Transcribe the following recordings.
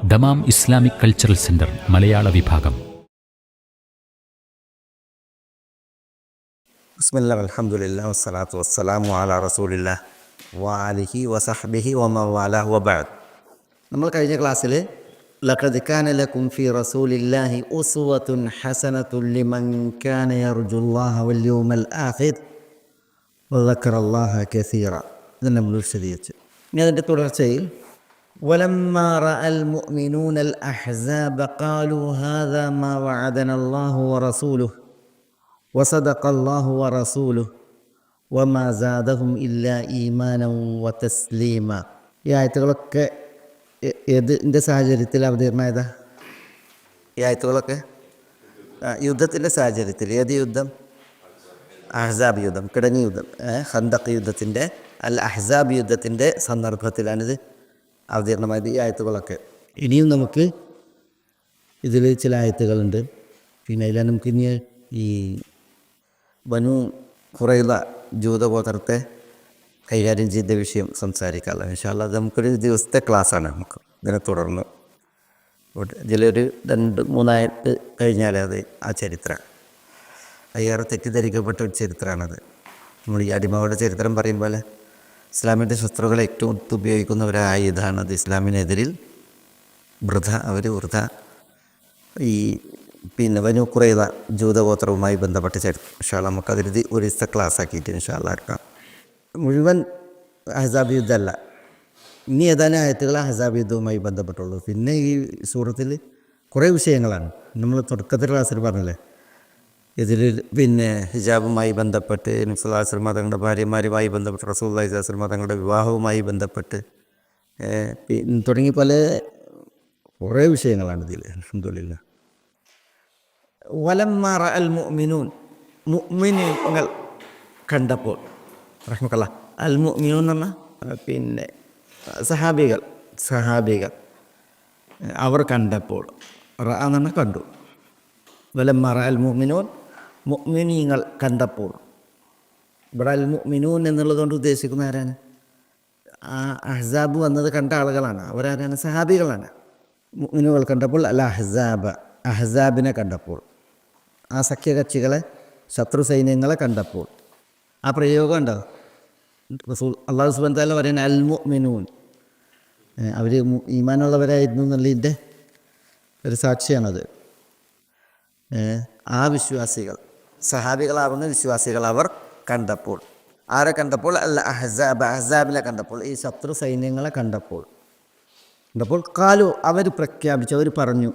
Dammam Islamic cultural centre മലയാള വിഭാഗം. ബിസ്മില്ലാഹി അൽഹംദുലില്ലാഹി വസ്സലാത്തു വസ്സലാമു അലാ റസൂലില്ലാഹി വഅലിഹി വസഹ്ബിഹി വമൻവാലാഹു വബഅദ്. നമ്മൾ കഴിഞ്ഞ ക്ലാസ്സിൽ ലഖദ് കാന ലക്കും ഫീ റസൂലില്ലാഹി ഉസ്വത്തുൻ ഹസനത്തുൻ ലിമൻ കാന യർജുല്ലാഹ വൽ യൗമൽ ആഖിർ വദക്കറല്ലാഹ കസീറ. ഇത് നമ്മൾ വിശദീകരിച്ചു. ഇനി അതിൻ്റെ തുടർച്ചയിൽ വലമ്മാ റഅൽ മുഅ്മിനൂനൽ അഹ്സാബ ഖാലൂ ഹാദാ മാ വഅദനല്ലാഹു വറസൂലുഹു വസദഖല്ലാഹു വറസൂലുഹു വമാ സാദഹും ഇല്ലാ ഈമാനൻ വതസ്ലീമ. ഈ ആയത്തുകളൊക്കെ ഏതിൻ്റെ സാഹചര്യത്തിൽ അവതീർണമായതാ? ഈ ആയത്തുകളൊക്കെ യുദ്ധത്തിൻ്റെ സാഹചര്യത്തിൽ. ഏത് യുദ്ധം? അഹ്സാബ് യുദ്ധം, കിടങ്ങി യുദ്ധം, ഖന്തഖ് യുദ്ധത്തിൻ്റെ അഹ്സാബ് യുദ്ധത്തിൻ്റെ സന്ദർഭത്തിലാണിത് അവതീർണമായത് ഈ ആയത്തുകളൊക്കെ. ഇനിയും നമുക്ക് ഇതിൽ ചില ആയത്തുകളുണ്ട്. പിന്നെ അതിലാണ് നമുക്ക് ഇനി ഈ ബനു ഖുറൈള ജൂതഗോത്രത്തെ കൈകാര്യം ചെയ്ത വിഷയം സംസാരിക്കാമല്ലോ ഇൻഷാ അല്ലാഹ്. അത് നമുക്കൊരു ദിവസത്തെ ക്ലാസ്സാണ്. നമുക്ക് ഇതിനെ തുടർന്ന് ഇതിലൊരു 2-3 ആയത്ത് കഴിഞ്ഞാൽ അത് ആ ചരിത്രം അയ്യേറെ തെറ്റിദ്ധരിക്കപ്പെട്ട ഒരു ചരിത്രമാണത്. നമ്മൾ ഈ അടിമകളുടെ ചരിത്രം പറയും പോലെ ഇസ്ലാമിൻ്റെ ശത്രുക്കളെ ഏറ്റവും ഉപയോഗിക്കുന്ന ഒരു ആയുധമാണ് അത്. ഇസ്ലാമിനെതിരിൽ വൃഥ ഈ പിന്നെ ബനു ഖുറൈള ജൂതഗോത്രവുമായി ബന്ധപ്പെട്ട ചരിത്രം ഇൻഷാ അല്ലാഹ് നമുക്കതിൽ ഒരു ദിവസത്തെ ക്ലാസ് ആക്കിയിട്ട് ഇൻഷാ അല്ലാഹ് എടുക്കാം. മുഴുവൻ അഹ്സാബ് യുദ്ധമല്ല, ഇനി ഏതാനും ആയത്തുകൾ അഹ്സാബ് യുദ്ധവുമായി ബന്ധപ്പെട്ടുള്ളൂ. പിന്നെ ഈ സൂറത്തിൽ കുറേ വിഷയങ്ങളാണ്. നമ്മൾ തുടക്കത്തിൽ ക്ലാസ്സിൽ പറഞ്ഞില്ലേ, ഇതിൽ പിന്നെ ഹിജാബുമായി ബന്ധപ്പെട്ട്, നബി സല്ലല്ലാഹു അലൈഹി വസല്ലം തങ്ങളുടെ ഭാര്യമാരുമായി ബന്ധപ്പെട്ട്, റസൂലുള്ളാഹി സ്വല്ലല്ലാഹു അലൈഹി വസല്ലം തങ്ങളുടെ വിവാഹവുമായി ബന്ധപ്പെട്ട് തുടങ്ങി പല കുറേ വിഷയങ്ങളാണ് ഇതിൽ. അൽഹംദുലില്ലാഹ്. വലമ്മാ റഅൽ മുഅ്മിനൂൻ, മുഅ്മിനീങ്ങൾ കണ്ടപ്പോൾ, റഹ്മക്കല്ലാഹ്, അൽ മുഅ്മിനൂൻ എന്ന് പറഞ്ഞാൽ പിന്നെ സഹാബികൾ അവർ കണ്ടപ്പോൾ, റഅ എന്ന് പറഞ്ഞാൽ കണ്ടു. വലമ്മാ റഅൽ മുഅ്മിനൂൻ, മുഅ്മിനീങ്ങൾ കണ്ടപ്പോൾ. ഇവിടെ അൽ മുഅ്മിനൂൻ എന്നുള്ളതുകൊണ്ട് ഉദ്ദേശിക്കുന്ന ആരാണ്? ആ അഹ്സാബ് വന്നത് കണ്ട ആളുകളാണ്. അവരാരാണ്? സഹാബികളാണ്. മുഅ്മിനൂകൾ കണ്ടപ്പോൾ അൽ അഹ്സാബിനെ കണ്ടപ്പോൾ, ആ സഖ്യകക്ഷികളെ, ശത്രു സൈന്യങ്ങളെ കണ്ടപ്പോൾ. ആ പ്രയോഗം ഉണ്ടോ? റസൂൽ അല്ലാഹു സുബ്ഹാനഹു വ തആല പറയുന്നത് അൽ മുഅ്മിനൂൻ, അവർ ഈമാനുള്ളവരായിരുന്നു എന്നുള്ളതിൻ്റെ ഒരു സാക്ഷിയാണത്. ആ വിശ്വാസികൾ, സഹാബികളാവുന്ന വിശ്വാസികൾ അവർ കണ്ടപ്പോൾ. ആരെ കണ്ടപ്പോൾ? അൽ അഹ്സാബിനെ കണ്ടപ്പോൾ, ഈ ശത്രു സൈന്യങ്ങളെ കണ്ടപ്പോൾ. ഖാലു, അവർ പ്രഖ്യാപിച്ചു, അവർ പറഞ്ഞു,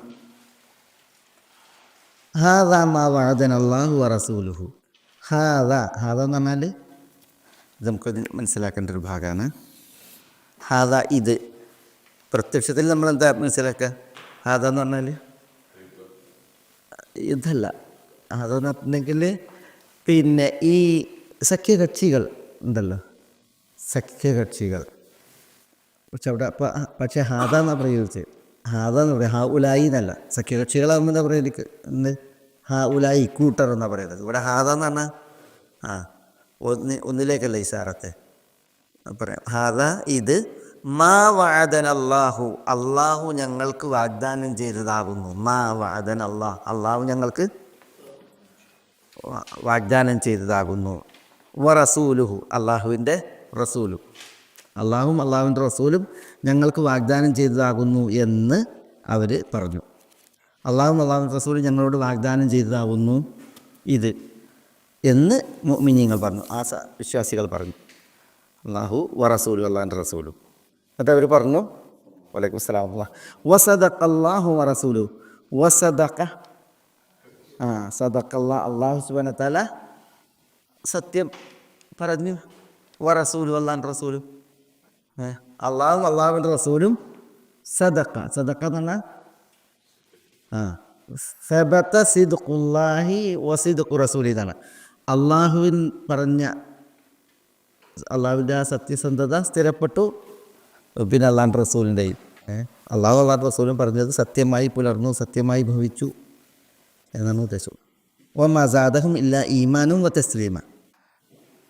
ഹാദാ മാ വഅദനല്ലാഹു വറസൂലുഹു. ഹാദാ എന്ന് പറഞ്ഞാൽ ഇത് നമുക്ക് മനസ്സിലാക്കേണ്ട ഒരു ഭാഗമാണ്. ഹാദാ, ഇത്. പ്രത്യക്ഷത്തിൽ നമ്മളെന്താ മനസ്സിലാക്കുക? ഹാദാ എന്ന് പറഞ്ഞാൽ ഇതല്ല. അതെന്ന് പറഞ്ഞിട്ടുണ്ടെങ്കിൽ പിന്നെ ഈ സഖ്യകക്ഷികൾ ഉണ്ടല്ലോ, സഖ്യകക്ഷികൾ. പക്ഷേ ഹാദ എന്നാണ് പ്രയോഗിച്ചത്. ഹാദ എന്ന് പറയും, ഹാ ഉലായി എന്നല്ല. സഖ്യകക്ഷികളാകുമ്പോൾ എന്താ പറയുക? ഹാ ഉലായി, കൂട്ടർ എന്നാണ് പറയുന്നത്. ഇവിടെ ഹാദ എന്ന് പറഞ്ഞാൽ ഒന്നിലേക്കല്ല ഇശാറത്തെ പറയാം. ഹാദ, ഇത്. മാ വഅദനല്ലാഹു, അള്ളാഹു ഞങ്ങൾക്ക് വാഗ്ദാനം ചെയ്തതാകുന്നു. മാ വഅദനല്ലാഹ്, അള്ളാഹു ഞങ്ങൾക്ക് വാഗ്ദാനം ചെയ്തതാകുന്നു. വറസൂലുഹു, അള്ളാഹുവിൻ്റെ റസൂലും, അള്ളാഹും അള്ളാഹുവിൻ്റെ റസൂലും ഞങ്ങൾക്ക് വാഗ്ദാനം ചെയ്തതാകുന്നു എന്ന് അവർ പറഞ്ഞു. അള്ളാഹും അള്ളാഹുവിൻ്റെ റസൂലും ഞങ്ങളോട് വാഗ്ദാനം ചെയ്തതാകുന്നു ഇത് എന്ന് മുഅ്മിനീങ്ങൾ പറഞ്ഞു. ആ വിശ്വാസികൾ പറഞ്ഞു. അള്ളാഹു വറസൂലും, അള്ളാഹുവിൻ്റെ റസൂലും. എന്നിട്ട് അവർ പറഞ്ഞു, വലൈക്കും അസ്സലാം, വസദഖല്ലാഹു വറസൂലുഹു. വസദഖ, സദഖല്ലാഹ്, അള്ളാഹു സുബ്ഹാനഹു വ തആല സത്യം പറഞ്ഞു. വറസൂലും, അള്ളാഹുവിൻ്റെ റസൂലും, അള്ളാഹും അള്ളാഹുവിൻ്റെ റസൂലും സദഖ എന്ന് പറഞ്ഞാൽ സബത സിദ്ഖുല്ലാഹി വസിദ്ഖു റസൂലി എന്നാണ്. അള്ളാഹുവിൻ പറഞ്ഞ, അള്ളാഹുവിൻ്റെ ആ സത്യസന്ധത സ്ഥിരപ്പെട്ടു. പിന്നെ അള്ളാഹുവിൻ്റെ റസൂലിൻ്റെയും അള്ളാഹുവിൻ്റെ റസൂലും പറഞ്ഞത് സത്യമായി പുലർന്നു, സത്യമായി ഭവിച്ചു എന്നാണ് ഉദ്ദേശം. വമാ സാദഹും ഇല്ലാ ഈമാനും വതസ്ലീമ,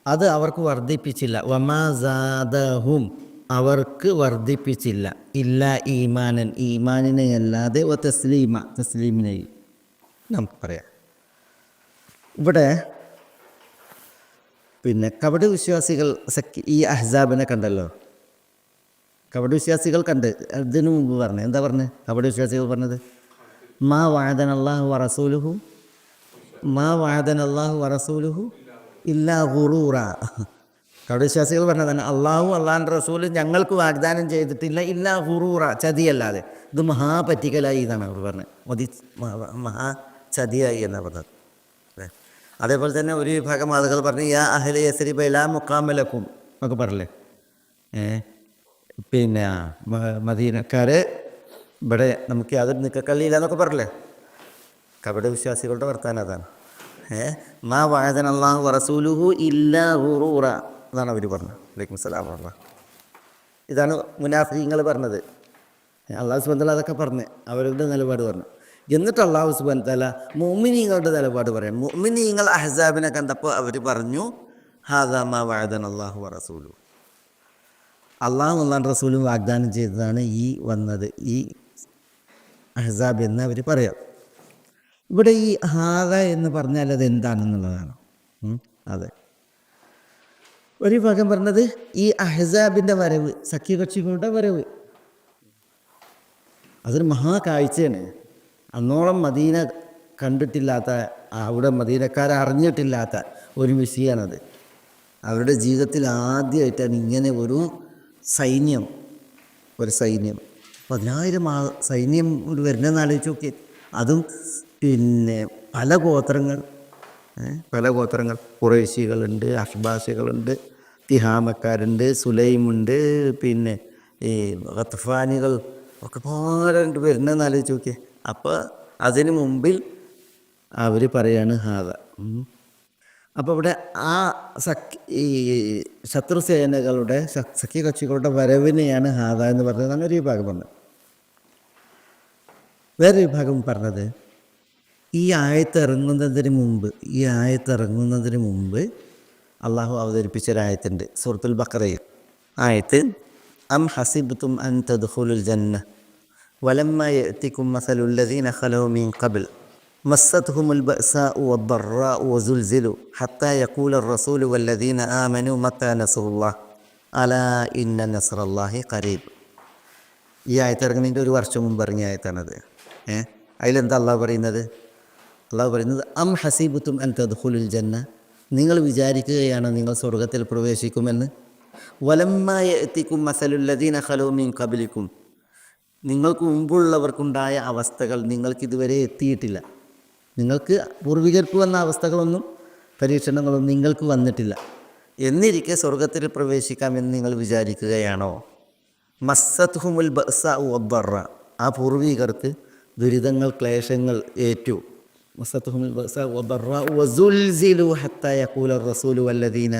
അത് അവർക്ക് വർദ്ധിപ്പിച്ചില്ല. വമാ സാദഹും, അവർക്ക് വർദ്ധിപ്പിച്ചില്ല. ഇല്ല ഈമാനൻ, ഈമാനിനെ അല്ലാതെ തസ്ലീമിനെയും നമുക്ക് പറയാം. ഇവിടെ പിന്നെ കപട വിശ്വാസികൾ ഈ അഹ്സാബിനെ കണ്ടല്ലോ. കപട വിശ്വാസികൾ കണ്ട് ഇതിനു മുമ്പ് പറഞ്ഞു എന്താ പറഞ്ഞത്? കപട വിശ്വാസികൾ പറഞ്ഞത് മാ വഅദന അല്ലാഹു വറസൂലുഹു ഇല്ലാ ഗുറൂറ. കപട വിശ്വാസികൾ പറഞ്ഞതാണ് അള്ളാഹു അള്ളാഹിൻ്റെ റസൂൽ ഞങ്ങൾക്ക് വാഗ്ദാനം ചെയ്തിട്ടില്ല ഇല്ലാ ഗുറൂറ, ചതിയല്ലാതെ. ഇത് മഹാപറ്റിക്കലായി എന്നാണ് അവർ പറഞ്ഞത്. മഹാ ചതിയായി എന്നാണ് പറഞ്ഞത്. അതേപോലെ തന്നെ ഒരു വിഭാഗം ആളുകൾ പറഞ്ഞു യാ അഹ്ല യസ്രിബ ലാ മുഖാമ ലക്കും എന്നൊക്കെ പറഞ്ഞില്ലേ. പിന്നെ മദീനക്കാരെ ഇവിടെ നമുക്ക് യാതൊരു നിക്കക്കള്ളിയില്ല എന്നൊക്കെ പറഞ്ഞില്ലേ. കപട വിശ്വാസികളുടെ വർത്താനം അതാണ്. മാ വഅദന അല്ലാഹു വറസൂലുഹു ഇല്ലാ ഗുറൂറ എന്നാണ് അവർ പറഞ്ഞത്. വലൈക്കും സലാം വറഹ്മത്തുള്ളാഹി. ഇതാണ് മുനാഫിഖീങ്ങൾ പറഞ്ഞത്. അള്ളാഹു സുബ്ഹാനഹു വ തആല അതൊക്കെ പറഞ്ഞ് അവരുടെ നിലപാട് പറഞ്ഞു. എന്നിട്ട് അള്ളാഹു സുബ്ഹാനഹു വ തആല മുഅ്മിനീങ്ങളുടെ നിലപാട് പറയാം. മുഅ്മിനീങ്ങൾ അഹ്സാബിനെ കണ്ടപ്പോൾ അവർ പറഞ്ഞു ഹാദാ മാ വഅദന അല്ലാഹു വറസൂലുഹു, അള്ളാഹു അള്ളാഹുവിൻ്റെ റസൂലും വാഗ്ദാനം ചെയ്തതാണ് ഈ വന്നത്, ഈ അഹ്സാബ് എന്ന് അവർ പറയാം. ഇവിടെ ഈ ഹാദ എന്ന് പറഞ്ഞാൽ അത് എന്താണെന്നുള്ളതാണ്. അതെ, ഒരു ഭാഗം പറഞ്ഞത് ഈ അഹ്സാബിൻ്റെ വരവ്, സഖ്യകക്ഷികളുടെ വരവ്, അതൊരു മഹാകാഴ്ചയാണ്. അന്നോളം മദീന കണ്ടിട്ടില്ലാത്ത, അവിടെ മദീനക്കാരെ അറിഞ്ഞിട്ടില്ലാത്ത ഒരു വിഷയമാണത്. അവരുടെ ജീവിതത്തിൽ ആദ്യമായിട്ടാണ് ഇങ്ങനെ ഒരു സൈന്യം 10,000 സൈന്യം ഒരു വരുന്നതെന്ന് ആലോചിച്ച് നോക്കി. അതും പിന്നെ പല ഗോത്രങ്ങൾ, ഖുറൈശികളുണ്ട്, അഹ്ബാശികളുണ്ട്, തിഹാമക്കാരുണ്ട്, സുലൈമുണ്ട്, പിന്നെ ഈ ഗത്ഫാനികൾ ഒക്കെ പാടുണ്ട് വരുന്നതെന്ന് ആലോചിച്ച് നോക്കി. അപ്പോൾ അതിന് മുമ്പിൽ അവർ പറയാണ് ഹാദ. അപ്പോൾ ഇവിടെ ആ ഈ ശത്രുസേനകളുടെ സഖ്യകക്ഷികളുടെ വരവിനെയാണ് ഹാദ എന്ന് പറഞ്ഞതാണ് ഒരു വിഭാഗം പറഞ്ഞത്. വേറൊരു വിഭാഗം പറഞ്ഞത് ഈ ആയത്ത് ഇറങ്ങുന്നതിന് മുമ്പ് അള്ളാഹു അവതരിപ്പിച്ചൊരായത്തുണ്ട് സൂറത്തുൽ ബഖറയിൽ. ആയത്ത് അം ഹസിബ്തും അൻ തദ്ഖുലുൽ ജന്ന വലമ്മ യഅതികും മസലുൽ ലദീന ഖലൂ മിൻ ഖബ്ൽ മസ്സത്ഹുമുൽ ബഅസാഉ വദ്ദറാഉ വസുൽസിലു ഹത്താ യഖൂലർ റസൂലു വല്ലദീന ആമനൂ മത്താ നസ്റുല്ലാഹ് അലാ ഇന്ന നസ്റല്ലാഹി ഖരീബ്. ഈ ആയത്ത് ഇറങ്ങുന്നതിൻ്റെ ഒരു വർഷം മുമ്പ് ഇറങ്ങിയ ആയത്താണത്. അതിലെന്താ അള്ളാഹു പറയുന്നത്? അം ഹസീബുത്തും അൻ തദ്ഖുലുൽ ജന്ന, നിങ്ങൾ വിചാരിക്കുകയാണ് നിങ്ങൾ സ്വർഗത്തിൽ പ്രവേശിക്കുമെന്ന്. വലമ്മ യഅതികും മസലുൽ ലദീന ഖലൂ മിൻ ഖബ്ലിക്കും, നിങ്ങൾക്ക് മുമ്പുള്ളവർക്കുണ്ടായ അവസ്ഥകൾ നിങ്ങൾക്കിതുവരെ എത്തിയിട്ടില്ല. നിങ്ങൾക്ക് പൂർവികർക്ക് വന്ന അവസ്ഥകളൊന്നും, പരീക്ഷണങ്ങളൊന്നും നിങ്ങൾക്ക് വന്നിട്ടില്ല. എന്നിരിക്കെ സ്വർഗത്തിൽ പ്രവേശിക്കാമെന്ന് നിങ്ങൾ വിചാരിക്കുകയാണോ? മസ്സത്ഹുമുൽ ബഅസാഉ വദ്ദറ, ആ പൂർവികർക്ക് ദുരിതങ്ങൾ, ക്ലേശങ്ങൾ ഏറ്റു. മസ്സത്ഹുമുൽ ബഅസാഉ വദ്ദറാഉ വസുൽസിലു ഹത്താ യഖൂലർ റസൂലു വല്ലദീന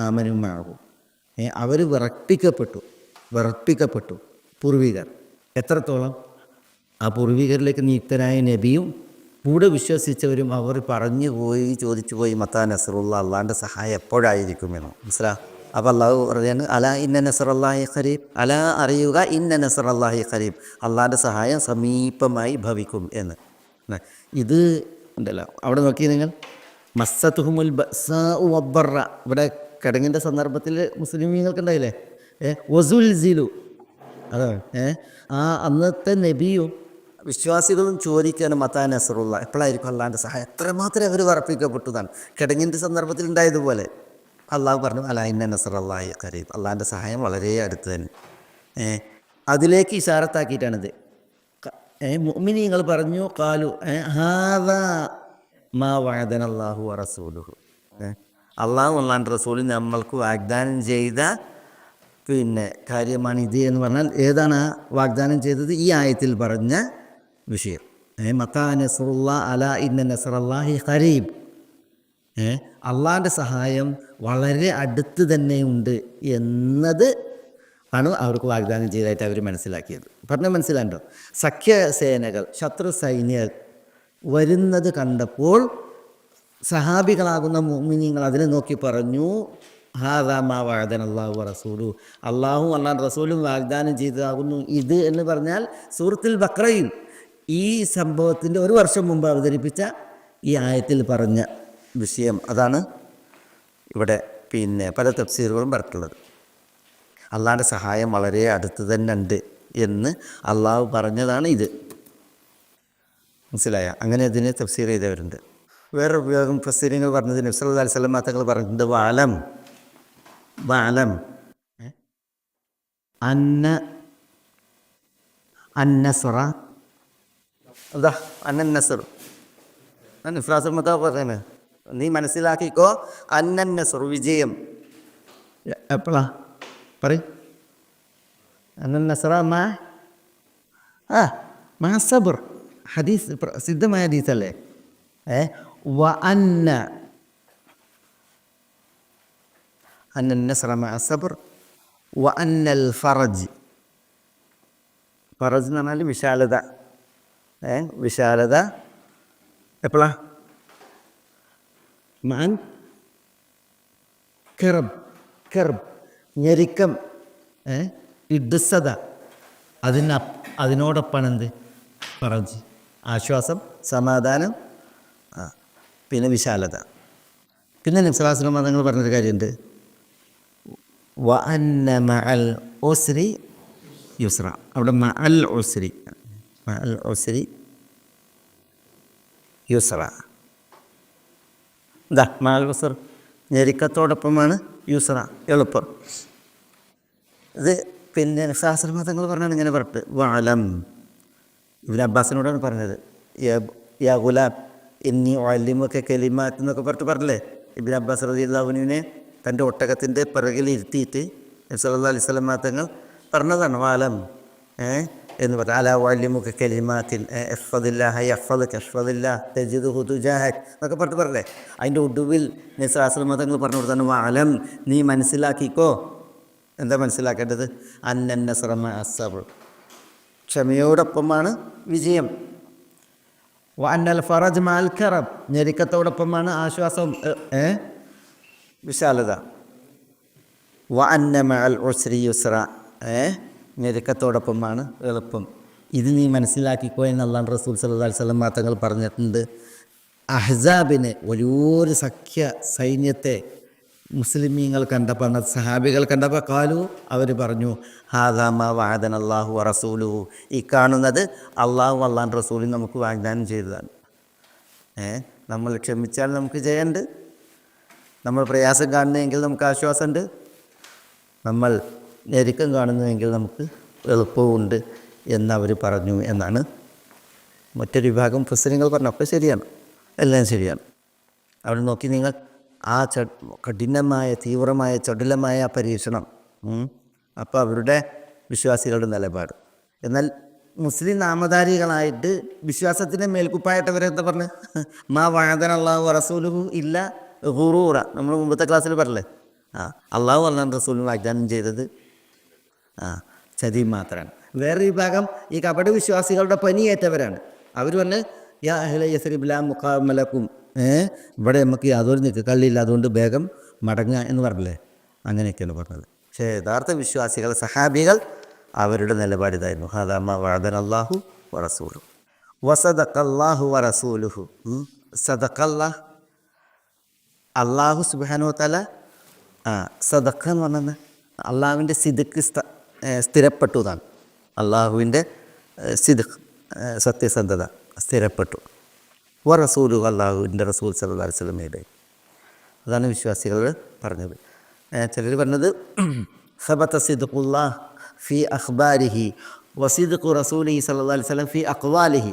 ആമനൂ മഅഹു, അവർ വിറപ്പിക്കപ്പെട്ടു പൂർവികർ. എത്രത്തോളം? ആ പൂർവികരിലേക്ക് നിയുക്തനായ നബിയും കൂടെ വിശ്വസിച്ചവരും അവർ ചോദിച്ചു പോയി മത്താ നസ്റുല്ലാഹ്, അള്ളാഹിൻ്റെ സഹായം എപ്പോഴായിരിക്കുമെന്ന്. മനസ്സിലാവും. അപ്പോൾ അള്ളാഹു പറയാണ് അലാ ഇന്ന നസ്റല്ലാഹി ഖരീബ്, അലാ അറിയുക ഇന്ന നസ്റല്ലാഹി ഖരീബ്, അള്ളാഹിൻ്റെ സഹായം സമീപമായി ഭവിക്കും എന്ന്. ഇത് ഉണ്ടല്ലോ, അവിടെ നോക്കി നിങ്ങൾ മസ്സത്ഹുമുൽ ബഅസാഉ വദ്ദറ, ഇവിടെ കിടങ്ങിൻ്റെ സന്ദർഭത്തിൽ മുസ്ലിമീങ്ങൾക്കുണ്ടായില്ലേ വസുൽസിലു, അതാണ് ആ അന്നത്തെ നബിയും വിശ്വാസികളും ചോദിക്കുകയാണ് മത്താ നസ്റുല്ലാഹ്, എപ്പോഴായിരിക്കും അള്ളാഹിൻ്റെ സഹായം. എത്രമാത്രം അവർ വിറപ്പിക്കപ്പെട്ടതാണ് കിടങ്ങിൻ്റെ സന്ദർഭത്തിൽ ഉണ്ടായതുപോലെ. അള്ളാഹു പറഞ്ഞു അലാ ഇന്ന നസ്റല്ലാഹി ഖരീബ്, അള്ളാഹിൻ്റെ സഹായം വളരെ അടുത്ത് തന്നെ. അതിലേക്ക് ഇശാറത്താക്കിയിട്ടാണിത്. മുഅ്മിനീങ്ങൾ പറഞ്ഞു ഖാലു ഹാദാ മാ വഅദന അല്ലാഹു വറസൂലുഹു, അള്ളാഹു അള്ളാഹിൻ്റെ റസൂൽ നമ്മൾക്ക് വാഗ്ദാനം ചെയ്ത കാര്യമാണ് ഇത് എന്ന് പറഞ്ഞാൽ ഏതാണ് വാഗ്ദാനം ചെയ്തത്? ഈ ആയത്തിൽ പറഞ്ഞ വിഷയം. മത്താ നസ്റുല്ലാഹ് അലാ ഇന്ന നസ്റല്ലാഹി ഖരീബ്, അള്ളാഹിൻ്റെ സഹായം വളരെ അടുത്ത് തന്നെയുണ്ട് എന്നത് ആണ് അവർക്ക് വാഗ്ദാനം ചെയ്തതായിട്ട് അവർ മനസ്സിലാക്കിയത്. പറഞ്ഞാൽ മനസ്സിലാണ്ടോ? സഖ്യസേനകൾ, ശത്രു സൈന്യർ വരുന്നത് കണ്ടപ്പോൾ സഹാബികളാകുന്ന മുഅ്മിനീങ്ങൾ അതിനെ നോക്കി പറഞ്ഞു ഹാദാ മാ വഅദന അല്ലാഹു റസൂലു, അള്ളാഹും അള്ളാഹു റസൂലും വാഗ്ദാനം ചെയ്തതാകുന്നു ഇത് എന്ന് പറഞ്ഞാൽ സൂറത്തുൽ ബഖറയിൽ ഈ സംഭവത്തിൻ്റെ ഒരു വർഷം മുമ്പ് അവതരിപ്പിച്ച ഈ ആയത്തിൽ പറഞ്ഞ വിഷയം അതാണ് ഇവിടെ പല തഫ്സീറുകളും പറഞ്ഞിട്ടുള്ളത്. അള്ളാഹിൻ്റെ സഹായം വളരെ അടുത്ത് തന്നെ ഉണ്ട് എന്ന് അള്ളാഹു പറഞ്ഞതാണ് ഇത്. മനസ്സിലായ? അങ്ങനെ അതിനെ തഫ്സീർ ചെയ്തവരുണ്ട്. വേറൊരു ഉപയോഗം തഫ്സീറുകൾ പറഞ്ഞത് നബി സല്ലല്ലാഹു അലൈഹി വസല്ലം തങ്ങൾ പറഞ്ഞിട്ടുണ്ട്, വാലം അന്നസ്റ അതാ അന്നസ്ർ നിഫ്രാസുമത പറയുന്നത് നീ മനസ്സിലാക്കിക്കോ, അന്നസ്ർ വിജയം എപ്പോഴാ പറയും? അന്നസ്ര മാ സബ്ർ, ഹദീസ് പ്രസിദ്ധമായ ഹദീസല്ലേ. അന്നസ്ര മാ സബ്ർ വ അന്നൽ ഫറജ് എന്ന് പറഞ്ഞാൽ വിശാലത. വിശാലത എപ്പോഴാ? മാൻ കെർബ് ഞെരുക്കം, ഇഡ്സത അതിനോടൊപ്പാണ് എന്ത്? ഫറജ്, ആശ്വാസം, സമാധാനം, പിന്നെ വിശാലത. പിന്നെ നബി സല്ലല്ലാഹു അലൈഹി വസല്ലം തങ്ങൾ പറഞ്ഞൊരു കാര്യമുണ്ട്, വ അന്ന മഅൽ ഉസ്രി യുസ്ര. അവിടെ മഅൽ ഉസ്രി യുസ്ര, മഅൽ ഉസ്ർ ഞെരുക്കത്തോടൊപ്പമാണ് യുസ്ര, എളുപ്പം. ഇത് പിന്നെ നബി സല്ലല്ലാഹു അലൈഹി വസല്ലം തങ്ങൾ പറഞ്ഞാണ് ഇങ്ങനെ പറഞ്ഞിട്ട്, വഅലം, ഇബ്നു അബ്ബാസിനോടാണ് പറഞ്ഞത്, യാ ഗുലാം ഇന്നി ഉഅല്ലിമുക കലിമാത്ത് എന്നൊക്കെ പറഞ്ഞില്ലേ. ഇബ്നു അബ്ബാസ് റളിയല്ലാഹു അൻഹുവിനെ തൻ്റെ ഒട്ടകത്തിൻ്റെ പിറകിൽ ഇരുത്തിയിട്ട് നബി സല്ലല്ലാഹു അലൈഹി വസല്ലം തങ്ങൾ പറഞ്ഞതാണ് വാലം എന്ന് പറഞ്ഞു. അലാ ഉഅല്ലിമുക കലിമാത്തിൻ ഇഹ്ഫദില്ലാഹ യഹ്ഫദുക ഇഹ്ഫദില്ലാഹ തജിദുഹു തുജാഹക് എന്നൊക്കെ പറഞ്ഞില്ലേ. അതിൻ്റെ ഒടുവിൽ നബി സല്ലല്ലാഹു അലൈഹി വസല്ലം തങ്ങൾ പറഞ്ഞു കൊടുത്താണ്, വാലം നീ മനസ്സിലാക്കിക്കോ. എന്താ മനസ്സിലാക്കേണ്ടത്? അന്നൻ നസ്റ മഅ സബ്ർ, ക്ഷമയോടൊപ്പമാണ് വിജയം. വ അന്നൽ ഫറജ് മഅൽ കറബ്, ഞെരുക്കത്തോടൊപ്പമാണ് ആശ്വാസം, വിശാലത. വ അന്ന മഅൽ ഉസ്രി യുസ്ര, ഞെരുക്കത്തോടൊപ്പമാണ് എളുപ്പം. ഇത് നീ മനസ്സിലാക്കിക്കോ എന്ന് അല്ലാഹു റസൂൽ സല്ലല്ലാഹു അലൈഹി വസല്ലം തങ്ങൾ പറഞ്ഞിട്ടുണ്ട്. അഹ്സാബിനെ വലിയൊരു സൈന്യത്തെ മുസ്ലിമീങ്ങൾ കണ്ടപ്പോൾ, സഹാബികൾ കണ്ടപ്പോൾ കാലു, അവർ പറഞ്ഞു, ഹാദാ മാ വഅദന അല്ലാഹു വ റസൂലുഹു, ഈ കാണുന്നത് അള്ളാഹു അള്ളാഹു റസൂലും നമുക്ക് വാഗ്ദാനം ചെയ്തതാണ്. നമ്മൾ ക്ഷമിച്ചാൽ നമുക്ക് ജയമുണ്ട്, നമ്മൾ പ്രയാസം കാണുന്നതെങ്കിൽ നമുക്ക് ആശ്വാസമുണ്ട്, നമ്മൾ ഞെരുക്കം കാണുന്നതെങ്കിൽ നമുക്ക് എളുപ്പവുമുണ്ട് എന്നവർ പറഞ്ഞു എന്നാണ് മറ്റൊരു വിഭാഗം മുഫസ്സിറുകൾ പറഞ്ഞു. അപ്പോൾ ശരിയാണ്, എല്ലാം ശരിയാണ്. അവിടെ നോക്കി നിങ്ങൾ ആ കഠിനമായ തീവ്രമായ ചടുലമായ പരീക്ഷണം, അപ്പോൾ അവരുടെ വിശ്വാസികളുടെ നിലപാട്. എന്നാൽ മുസ്ലിം നാമധാരികളായിട്ട് വിശ്വാസത്തിൻ്റെ മേൽക്കുപ്പായിട്ടവരെന്താ പറഞ്ഞ്, മാ വഅദന അല്ലാഹു വ റസൂലുഹു ഇല്ല ഗുറൂറ, നമ്മൾ മുമ്പത്തെ ക്ലാസ്സിൽ പറഞ്ഞില്ലേ, അള്ളാഹു അല്ലാഹു റസൂലും വാഗ്ദാനം ചെയ്തത് ചതി മാത്രമാണ്. വേറെ വിഭാഗം ഈ കപട വിശ്വാസികളുടെ പനിയേറ്റവരാണ്. അവർ പറഞ്ഞ്, യാ അഹ്ല യസ്രിബ് ലാ മുഖാമ ലക്കും, ഇവിടെ നമുക്ക് യാതൊരു നിൽക്കള്ളിയില്ല, അതുകൊണ്ട് വേഗം മടങ്ങുക എന്ന് പറഞ്ഞില്ലേ, അങ്ങനെയൊക്കെയാണ് പറഞ്ഞത്. പക്ഷേ യഥാർത്ഥ വിശ്വാസികൾ, സഹാബികൾ, അവരുടെ നിലപാടിതായിരുന്നു, ഹാദാ മാ വഅദന അല്ലാഹു വ റസൂലുഹു വസദഖല്ലാഹു വ റസൂലുഹു. സദഖല്ലാഹ്, അള്ളാഹു സുബ്ഹാനഹു വ തആല സദഖ എന്ന് പറഞ്ഞത് അള്ളാഹുവിൻ്റെ സിദ്ഖ് സ്ഥിരപ്പെട്ടു എന്നാണ്. അള്ളാഹുവിൻ്റെ സിദ്ഖ്, സത്യസന്ധത സ്ഥിരപ്പെട്ടു. വ റസൂലു, അള്ളാഹുവിൻ്റെ റസൂൽ സല്ലല്ലാഹു അലൈഹി വസല്ലമയുടെ. അതാണ് വിശ്വാസികൾ പറഞ്ഞത്. ചിലർ പറഞ്ഞത് സബത സിദ്ഖുല്ലാഹ് ഫി അഖ്ബാരിഹി വസിദ്ഖു റസൂലിഹി സല്ലല്ലാഹു അലൈഹി വസല്ലം ഫി അഖ്വാലിഹി.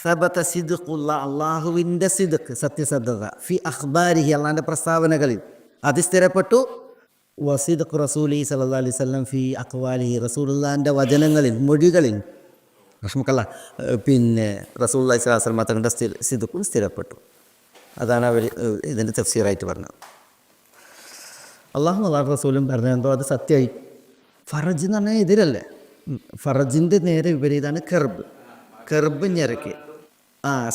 സബത സിദ്ഖുല്ലാഹ്, അള്ളാഹുവിൻ്റെ സിദ്ഖ് സത്യസന്ധത, ഫി അഖ്ബാരിഹി, അള്ളാഹിൻ്റെ പ്രസ്താവനകളിൽ അത് സ്ഥിരപ്പെട്ടു. വസിദ്ഖു റസൂലിഹി സല്ലല്ലാഹു അലൈഹി വസല്ലം ഫി അഖ്വാലിഹി, റസൂലുള്ളാഹിൻ്റെ വചനങ്ങളിൽ, മൊഴികളിൽ റഹ്മക്കല്ലാ, പിന്നെ റസൂലുള്ളാഹി സ്വല്ലല്ലാഹു അലൈഹി വസല്ലം തങ്ങളുടെ സിദ്ഖും സ്ഥിരപ്പെട്ടു. അതാണ് അവർ ഇതിൻ്റെ തഫ്സീറായിട്ട് പറഞ്ഞത്. അള്ളാഹു റസൂലും പറഞ്ഞെന്തോ അത് സത്യമായി. ഫറജ് എന്ന് പറഞ്ഞാൽ എതിരല്ലേ, ഫറജിൻ്റെ നേരെ വിപരീതമാണ് കെർബ് ഞെരക്ക്.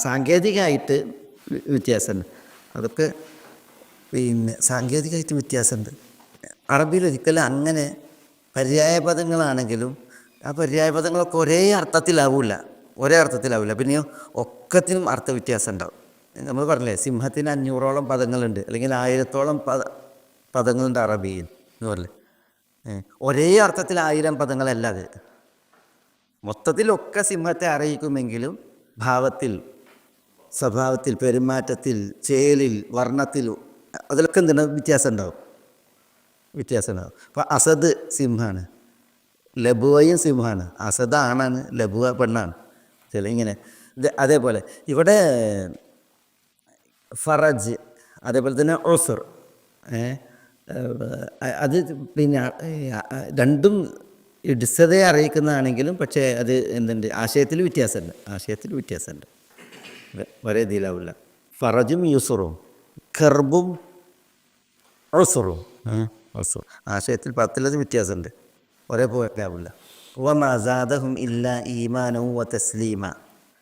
സാങ്കേതികമായിട്ട് വ്യത്യാസമുണ്ട്. അതൊക്കെ പിന്നെ സാങ്കേതികമായിട്ട് വ്യത്യാസമുണ്ട്. അറബിയിൽ ഒരിക്കലും അങ്ങനെ പര്യായ പദങ്ങളാണെങ്കിലും ആ പര്യായ പദങ്ങളൊക്കെ ഒരേ അർത്ഥത്തിലാവില്ല. പിന്നെയോ ഒക്കത്തിനും അർത്ഥ വ്യത്യാസം ഉണ്ടാവും. നമ്മൾ പറഞ്ഞില്ലേ, സിംഹത്തിന് 500ഓളം പദങ്ങളുണ്ട്, അല്ലെങ്കിൽ 1000ഓളം പദങ്ങളുണ്ട് അറബിയിൽ എന്ന് പറഞ്ഞില്ലേ. ഒരേ അർത്ഥത്തിൽ 1000 പദങ്ങളല്ല അത്. മൊത്തത്തിലൊക്കെ സിംഹത്തെ അറിയിക്കുമെങ്കിലും ഭാവത്തിൽ, സ്വഭാവത്തിൽ, പെരുമാറ്റത്തിൽ, ചേലിൽ, വർണ്ണത്തിൽ, അതിലൊക്കെ എന്താണ് വ്യത്യാസം ഉണ്ടാവും. അപ്പോൾ അസദ് സിംഹമാണ്, ലബുവയും സിംഹമാണ്. അസദ് ആണാണ്, ലബുവ പെണ്ണാണ്. ഇങ്ങനെ അതേപോലെ ഇവിടെ ഫറജ്, അതേപോലെ തന്നെ ഉസ്ർ, അത് പിന്നെ രണ്ടും ഇടിസതയെ അറിയിക്കുന്നതാണെങ്കിലും പക്ഷേ അത് എന്തുണ്ട്, ആശയത്തിൽ വ്യത്യാസമുണ്ട്. ഒരേ ഇതിലാവില്ല. ഫറജും യുസുറും, ഖർബും ഉസുറും, ആശയത്തിൽ 10 വ്യത്യാസമുണ്ട്, ഒരേപോലെ ആവില്ല. വമാസാദഹും ഇല്ല ഈമാനവും വ തസ്ലീമ.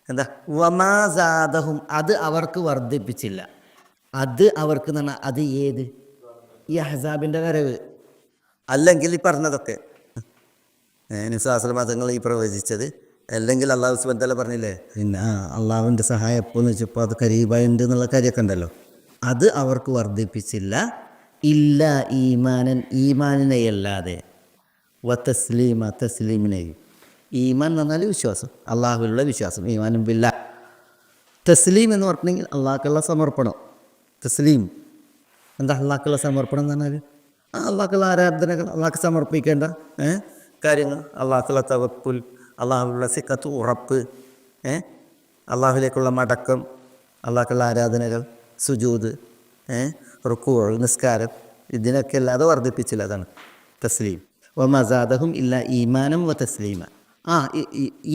എന്താ വമാസാദഹും, അത് അവർക്ക് വർദ്ധിപ്പിച്ചില്ല. അത് അവർക്ക് എന്ന് പറഞ്ഞാൽ അത് ഏത്, ഈ അഹ്സാബിൻ്റെ വരവ്, അല്ലെങ്കിൽ ഈ പറഞ്ഞതൊക്കെ നിസ്സാസ്ത്ര മതങ്ങൾ ഈ പ്രവചിച്ചത്, അല്ലെങ്കിൽ അള്ളാഹു സുബ്ഹാനഹു വ തആല പറഞ്ഞില്ലേ, പിന്നെ അള്ളാഹുവിൻ്റെ സഹായം എപ്പോഴെന്ന് വെച്ചപ്പോൾ അത് കരീബായുണ്ട് എന്നുള്ള കാര്യമൊക്കെ ഉണ്ടല്ലോ. അത് അവർക്ക് വർദ്ധിപ്പിച്ചില്ല. ഇല്ല ഈമാനൻ, ഈമാനിനെ അല്ലാതെ, വ തസ്ലീമ, തസ്ലീമിനെയും. ഈമാൻ എന്ന് പറഞ്ഞാൽ വിശ്വാസം, അള്ളാഹുവിലുള്ള വിശ്വാസം, ഈമാനും ബില്ലാ. തസ്ലീം എന്ന് പറഞ്ഞെങ്കിൽ അള്ളാഹ്ക്കുള്ള സമർപ്പണം. തസ്ലീം എന്താ, അള്ളാഹ്ക്കുള്ള സമർപ്പണം എന്ന് പറഞ്ഞാൽ അള്ളാഹ്ക്കുള്ള ആരാധനകൾ, അള്ളാഹ്ക്ക് സമർപ്പിക്കേണ്ട കാര്യങ്ങൾ, അള്ളാഹ്ക്കുള്ള തവക്കുൽ, അള്ളാഹുവിലുള്ള സിക്കത്ത്, ഉറപ്പ്, അള്ളാഹുവിലേക്കുള്ള മടക്കം, അള്ളാഹ്ക്കുള്ള ആരാധനകൾ, സുജൂദ്, റുക്കൂ, നിസ്കാരം, ഇതിനൊക്കെ അല്ലാതെ വർദ്ധിപ്പിച്ചില്ല. അതാണ് തസ്ലീം. വമസാദഹും ഇല്ല ഈമാനം വ തസ്ലീമ.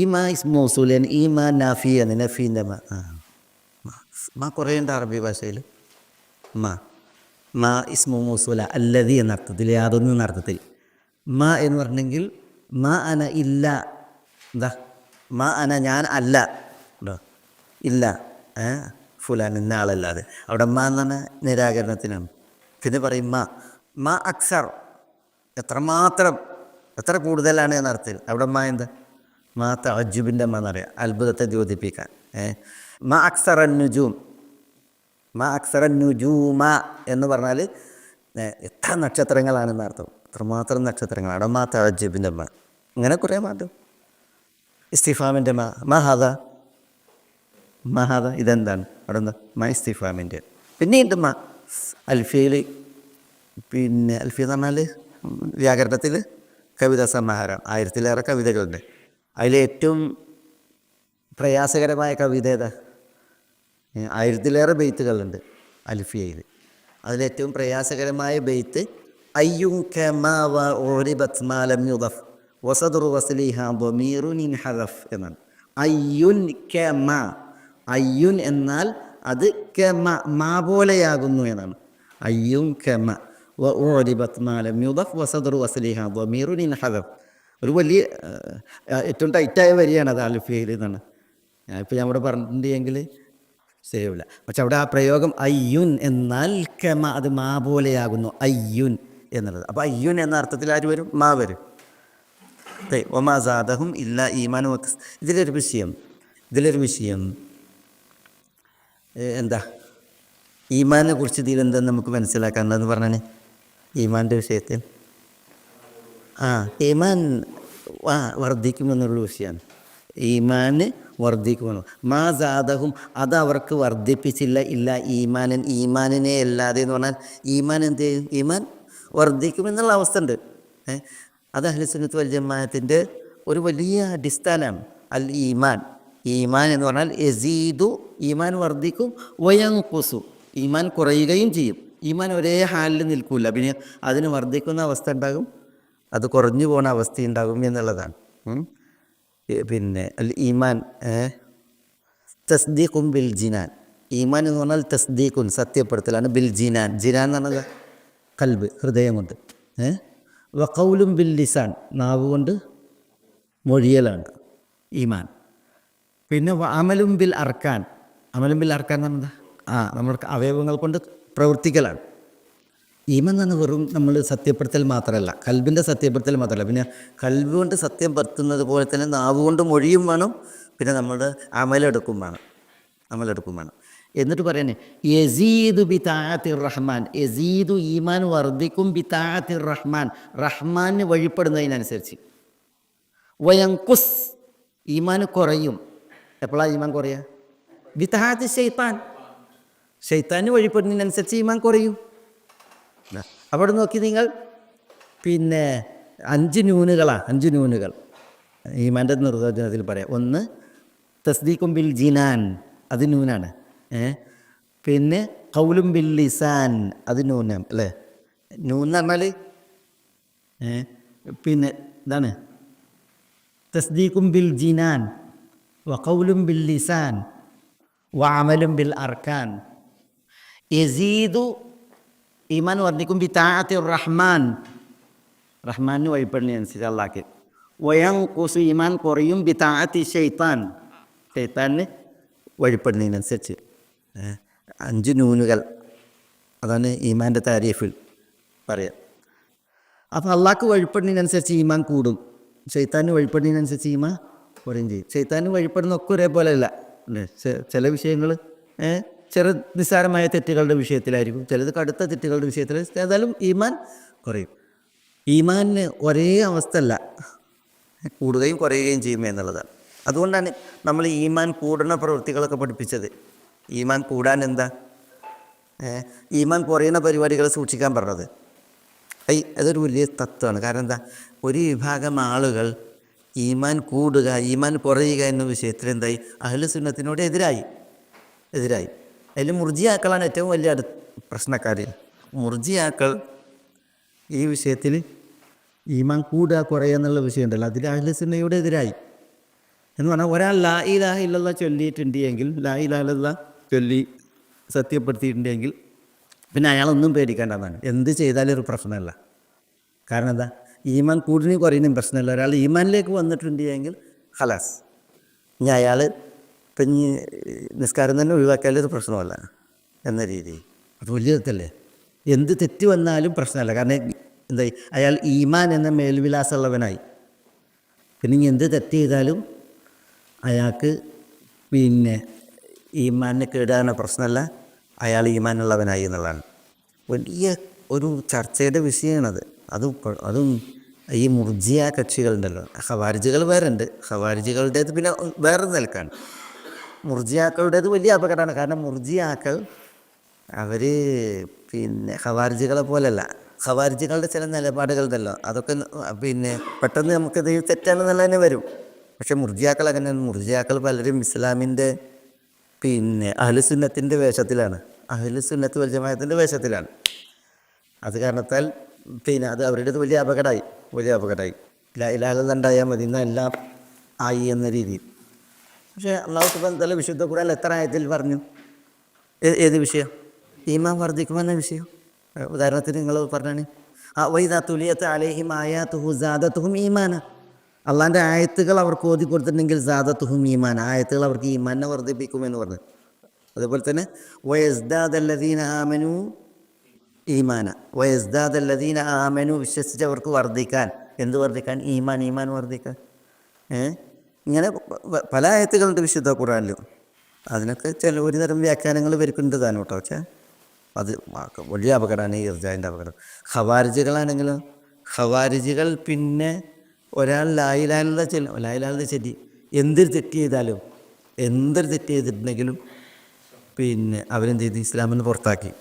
ഈമാ ഇസ്മു മൗസൂലൻ, ഈമാ നാഫിയാണ്, നഫീൻ്റെ മാ കുറേ ഉണ്ട് അറബി ഭാഷയിൽ. മാ ഇസ്മു മൗസൂല, അല്ലദി എന്ന അർത്ഥത്തിൽ, യാതൊന്നും എന്ന അർത്ഥത്തിൽ. മാ എന്ന് പറഞ്ഞെങ്കിൽ മാ അന ഇല്ല, എന്താ മാ അന ഞാൻ അല്ല, ഉണ്ടോ, ഇല്ല ഫുലാൻ എന്ന ആളല്ലാതെ. അവിടെ മാ എന്ന് പറഞ്ഞാൽ നിരാകരണത്തിനാണ്. പിന്നെ പറയും മാ അക്സർ, എത്രമാത്രം, എത്ര കൂടുതലാണ് എന്നർത്ഥത്തിൽ. അവിടെ മാ എന്താ, മാ തഅജ്ജുബിൻ്റെ മാ എന്നറിയാം, അത്ഭുതത്തെ ദ്യോതിപ്പിക്കാൻ. മാ അക്സറൻ നുജൂം, മാ അക്സറൻ നുജൂമ എന്ന് പറഞ്ഞാൽ എത്ര നക്ഷത്രങ്ങളാണെന്ന് അർത്ഥം, എത്രമാത്രം നക്ഷത്രങ്ങളാണ്. അവിടെ മാ തഅജ്ജുബിൻ്റെ മാ, അങ്ങനെ കുറേ മാറ്റം. ഇസ്തിഫാമിൻ്റെ മഹാദ, ഇതെന്താണ്, അവിടെ എന്താ, മാ ഇസ്തിഫാമിൻ്റെ. പിന്നെയുണ്ട് മാ അൽഫിയയിൽ, പിന്നെ അൽഫിയ എന്ന് പറഞ്ഞാൽ വ്യാകരണത്തിൽ കവിതാ സമാഹാരം, 1000-ലേറെ കവിതകളുണ്ട്. അതിലേറ്റവും പ്രയാസകരമായ കവിത ഏതാ? 1000-ലേറെ ബെയ്ത്തുകളുണ്ട് അൽഫിയയിൽ. അതിലേറ്റവും പ്രയാസകരമായ ബെയ്ത്ത് അയ്യുൻ കമാ വഉരിബത് മാ ലം യുദഫ് വസദ്റു വസ്ലിഹാ ളമീറുൻ ഇൻഹദഫ് എന്നാണ്. അയ്യുൻ കമാ, അയ്യുൻ എന്നാൽ അത് മാ പോലെയാകുന്നു എന്നാണ്. അയ്യുൻ കമാ വഉരിബത് മാ ലം യുദഫ് വസദ്റു വസ്ലിഹാ ളമീറുൻ ഇൻഹദഫ്. ഒരു വലിയ ഏറ്റവും ടൈറ്റായ വരിയാണ് അത് അൽഫിയയിൽ എന്നാണ്. ഇപ്പോൾ ഞാൻ ഇവിടെ പറഞ്ഞിട്ടുണ്ടെങ്കിൽ ശരിയാവില്ല. പക്ഷെ അവിടെ ആ പ്രയോഗം അയ്യുൻ എന്നാൽ കമ, അത് മാ പോലെയാകുന്നു, അയ്യുൻ എന്നുള്ളത്. അപ്പോൾ അയ്യുൻ എന്ന അർത്ഥത്തിൽ ആര് വരും? മാ വരും. ഒമാസാദഹും ഇല്ല ഈമാനും. ഇതിലൊരു വിഷയം എന്താ, ഈമാനെ കുറിച്ച് ഇതിലെന്താന്ന് നമുക്ക് മനസ്സിലാക്കാമെന്ന് പറഞ്ഞാൽ, ഈമാൻ്റെ വിഷയത്തിൽ ഈമാൻ വർദ്ധിക്കുമെന്നുള്ള വിഷയമാണ്. ഈമാന് വർദ്ധിക്കുമെന്ന്. മാ സാദഹും, അത് അവർക്ക് വർദ്ധിപ്പിച്ചില്ല. ഇല്ല ഈമാനൻ, ഈമാനിനെ അല്ലാതെ എന്ന് പറഞ്ഞാൽ ഈമാൻ എന്ത് ചെയ്യും? ഈമാൻ വർദ്ധിക്കുമെന്നുള്ള അവസ്ഥ ഉണ്ട്. അത് അഹ്ലുസുന്നത്ത് വൽ ജമാഅത്തിൻ്റെ ഒരു വലിയ അടിസ്ഥാനമാണ്. അൽ ഈമാൻ, ഈമാൻ എന്ന് പറഞ്ഞാൽ യസീദു, ഈമാൻ വർദ്ധിക്കും, വയൻഖുസു, ഈമാൻ കുറയുകയും ചെയ്യും. ഈമാൻ ഒരേ ഹാലിൽ നിൽക്കില്ല, പിന്നെ അതിന് വർദ്ധിക്കുന്ന അവസ്ഥ ഉണ്ടാകും, അത് കുറഞ്ഞു പോകുന്ന അവസ്ഥയുണ്ടാകും എന്നുള്ളതാണ്. പിന്നെ അൽ ഈമാൻ തസ്ദീഖും ബിൽ ജിനാൻ. ഈമാൻ എന്ന് പറഞ്ഞാൽ തസ്ദീഖുൻ, സത്യപ്പെടുത്തലാണ്, ബിൽ ജിനാൻ, ജിനാൻ എന്ന് പറഞ്ഞാൽ കൽബ്, ഹൃദയം കൊണ്ട്. വഖൗലും ബിൽ ലിസാൻ, നാവ് കൊണ്ട് മൊഴിയലാണ് ഈമാൻ. പിന്നെ അമലും ബിൽ അർക്കാൻ, അമലും ബിൽ അർക്കാൻ എന്ന് പറഞ്ഞാൽ നമ്മുടെ അവയവങ്ങൾ കൊണ്ട് പ്രവർത്തിക്കലാണ്. ഈമാൻ എന്ന് പറഞ്ഞാൽ വെറും നമ്മൾ സത്യപ്പെടുത്തൽ മാത്രമല്ല, കൽബിൻ്റെ സത്യപ്പെടുത്തൽ മാത്രമല്ല, പിന്നെ കൽബ് കൊണ്ട് സത്യം പറ്റുന്നത് പോലെ തന്നെ നാവ് കൊണ്ട് മൊഴിയും വേണം, പിന്നെ നമ്മുടെ അമലെടുക്കും വേണം. എന്നിട്ട് പറയണേ യസീദു ബി താഅത്തിർ റഹ്മാൻ, യസീദു ഈമാൻ വർദ്ധിക്കും ബി താഅത്തിർ റഹ്മാൻ, റഹ്മാന് വഴിപ്പെടുന്നതിനനുസരിച്ച്. വയങ്കുസ് ഈമാൻ കുറയും. എപ്പോഴാണ് ഈമാൻ കുറയുക? ബി താഅത്തി ശൈത്താൻ, ശൈത്താന് വഴിപ്പെടുന്നതിനനുസരിച്ച് ഈമാൻ കുറയും. അവിടെ നോക്കി നിങ്ങൾ, പിന്നെ 5 ന്യൂനുകൾ ഈമാൻ്റെ നിർവചനത്തിൽ പറയാം. ഒന്ന് തസ്ദീഖും ബിൽ ജിനാൻ, അത് ന്യൂനാണ്. പിന്നെ ഖൗലും ബിൽ ലിസാൻ, അത് ന്യൂനം അല്ലേ. ന്യൂന്ന് പറഞ്ഞാൽ പിന്നെ ഇതാണ് തസ്ദീഖും ബിൽ ജിനാൻ വ ഖൗലും ബിൽ ലിസാൻ വ അമലും ബിൽ അർക്കാൻ. യസീദു ഈമാൻ വർദ്ധിക്കും ബി താഅത്തിർ റഹ്മാൻ, റഹ്മാന് വഴിപ്പെടുന്നതനുസരിച്ച് അള്ളാഹ്ക്ക്. വയൻഖുസു ഈമാൻ കുറയും ബി താഅത്തി ശൈത്താൻ, ശൈത്താന് വഴിപ്പെടുന്നതിനനുസരിച്ച്. 5 ന്യൂനുകൾ, അതാണ് ഈമാൻ്റെ താരീഫിൽ പറയാം. അപ്പോൾ അള്ളാഹ്ക്ക് വഴിപ്പെടുന്നതിനനുസരിച്ച് ഈമാൻ കൂടും, ശൈത്താന് വഴിപ്പെടുന്നതിനനുസരിച്ച് ഈമാൻ കുറയും ചെയ്യും. ശൈത്താന് വഴിപ്പെടുന്ന ഒക്കെ ഒരേപോലെ അല്ല. ചില വിഷയങ്ങൾ ചെറു നിസ്സാരമായ തെറ്റുകളുടെ വിഷയത്തിലായിരിക്കും, ചിലത് കടുത്ത തെറ്റുകളുടെ വിഷയത്തിൽ. ഏതായാലും ഈമാൻ കുറയും. ഈമാനിന് ഒരേ അവസ്ഥ അല്ല, കൂടുകയും കുറയുകയും ചെയ്യും എന്നുള്ളതാണ്. അതുകൊണ്ടാണ് നമ്മൾ ഈമാൻ കൂടുന്ന പ്രവൃത്തികളൊക്കെ പഠിപ്പിച്ചത്. ഈമാൻ കൂടാൻ എന്താ, ഈമാൻ കുറയുന്ന പരിപാടികൾ സൂക്ഷിക്കാൻ പറഞ്ഞത്. അതൊരു വലിയ തത്വമാണ്. കാരണം എന്താ, ഒരു വിഭാഗം ആളുകൾ ഈമാൻ കൂടുക ഈമാൻ കുറയുക എന്ന വിഷയത്തിൽ എന്തായി, അഹ്ലു സുന്നത്തിനോട് എതിരായി. അതിൽ മുർജിയാക്കളാണ് ഏറ്റവും വലിയ പ്രശ്നക്കാർ. മുർജിയാക്കൾ ഈ വിഷയത്തിൽ ഈമാൻ കൂടുക കുറയുക എന്നുള്ള വിഷയം ഉണ്ടല്ലോ, അതിൽ അഹ്ലു സുന്നയോട് എതിരായി. എന്ന് പറഞ്ഞാൽ ഒരാൾ ലാ ഇലാഹ ഇല്ലല്ലാഹ് ചൊല്ലിയിട്ടുണ്ടെങ്കിൽ, ലാ ഇലാഹ ഇല്ലല്ലാഹ് ചൊല്ലി സത്യപ്പെടുത്തിയിട്ടുണ്ടെങ്കിൽ പിന്നെ അയാളൊന്നും പേടിക്കേണ്ടതാണ്. എന്ത് ചെയ്താലും ഒരു പ്രശ്നമല്ല. കാരണം എന്താ, ഈമാൻ കൂടുതലും കുറയുന്നതും പ്രശ്നമല്ല. ഒരാൾ ഈമാനിലേക്ക് വന്നിട്ടുണ്ടെങ്കിൽ ഖലാസ്, ഇനി അയാൾ ഇപ്പം ഇനി നിസ്കാരം തന്നെ ഒഴിവാക്കിയാലൊരു പ്രശ്നമല്ല എന്ന രീതിയിൽ. അത് വലിയ തെറ്റല്ലേ. എന്ത് തെറ്റ് വന്നാലും പ്രശ്നമല്ല. കാരണം എന്തായി, അയാൾ ഈമാൻ എന്ന മേൽവിലാസമുള്ളവനായി. പിന്നെ ഇനി എന്ത് തെറ്റ് ചെയ്താലും അയാൾക്ക് പിന്നെ ഈമാനിന് കേടാകുന്ന പ്രശ്നമല്ല, അയാൾ ഈമാനുള്ളവനായി എന്നുള്ളതാണ്. വലിയ ഒരു ചർച്ചയുടെ വിഷയമാണത്. അതും ഈ മുർജിയ കക്ഷികളുണ്ടല്ലോ, ഖവാരിജികൾ വേറെ ഉണ്ട്. ഖവാരിജികളുടേത് പിന്നെ വേറെ നിലക്കാണ്. മുർജിയാക്കളുടേത് വലിയ അപകടമാണ്. കാരണം മുർജിയാക്കൾ അവർ പിന്നെ ഖവാരിജികളെ പോലെയല്ല. ഖവാരിജികളുടെ ചില നിലപാടുകളുണ്ടല്ലോ, അതൊക്കെ പിന്നെ പെട്ടെന്ന് നമുക്കത് തെറ്റാണെന്നുള്ള തന്നെ വരും. പക്ഷെ മുർജിയാക്കൾ അങ്ങനെയാണ്. മുർജിയാക്കൾ പലരും ഇസ്ലാമിൻ്റെ പിന്നെ അഹ്ലുസുന്നത്തിൻ്റെ വേഷത്തിലാണ്, അഹ്ലുസുന്നത്ത് വൽ ജമാഅത്തിൻ്റെ വേഷത്തിലാണ്. അത് കാരണത്താൽ പിന്നെ അത് അവരുടേത് വലിയ അപകടമായി. ലാ ഇലാഹ ഇല്ലല്ലാഹ് ഉണ്ടായാൽ മതി, എന്നാൽ എല്ലാം ആയി എന്ന രീതിയിൽ. പക്ഷേ അല്ലാഹു സുബ്ഹാനഹു വ തആല വിശുദ്ധ ഖുർആനിൽ എത്ര ആയത്തിൽ പറഞ്ഞു ഏത് വിഷയം? ഈമാൻ വർദ്ധിക്കുമെന്ന വിഷയം. ഉദാഹരണത്തിന് നിങ്ങൾ പറഞ്ഞാണ് വൈദാ തുലിയത്ത് അലൈഹിം ആയാതുഹു സാദത്തുഹും ഈമാന, അള്ളാൻ്റെ ആയത്തുകൾ അവർക്ക് ഓതി കൊടുത്തിട്ടുണ്ടെങ്കിൽ സാദത്തുഹും ഈമാൻ, ആയത്തുകൾ അവർക്ക് ഈമാനെ വർദ്ധിപ്പിക്കുമെന്ന് പറഞ്ഞു. അതുപോലെ തന്നെ വയസ്ദാദല്ലദീന ആമനു ഈമാന, വയസ്ദാദല്ലദീന ആമനു വിശ്വസിച്ചവർക്ക് വർദ്ധിക്കാൻ. എന്ത് വർദ്ധിക്കാൻ? ഈമാൻ വർദ്ധിക്കാൻ. ഇങ്ങനെ പല ആയത്തുകളുണ്ട് വിശുദ്ധ ഖുർആനിലും. അതിനൊക്കെ ഒരു തരം വ്യാഖ്യാനങ്ങൾ വരുന്നുണ്ട് താനും കേട്ടോ. പക്ഷേ അത് വലിയ അപകടമാണ് ഈ ഇർജാൻ്റെ അപകടം. ഖവാരിജികളാണെങ്കിലോ, ഖവാരിജികൾ പിന്നെ ഒരാൾ ലായിലാലുള്ള ചെല്ലി എന്തൊരു തെറ്റ് ചെയ്തിട്ടുണ്ടെങ്കിലും പിന്നെ അവരെന്ത് ചെയ്ത് ഇസ്ലാമിൽ നിന്ന് പുറത്താക്കി.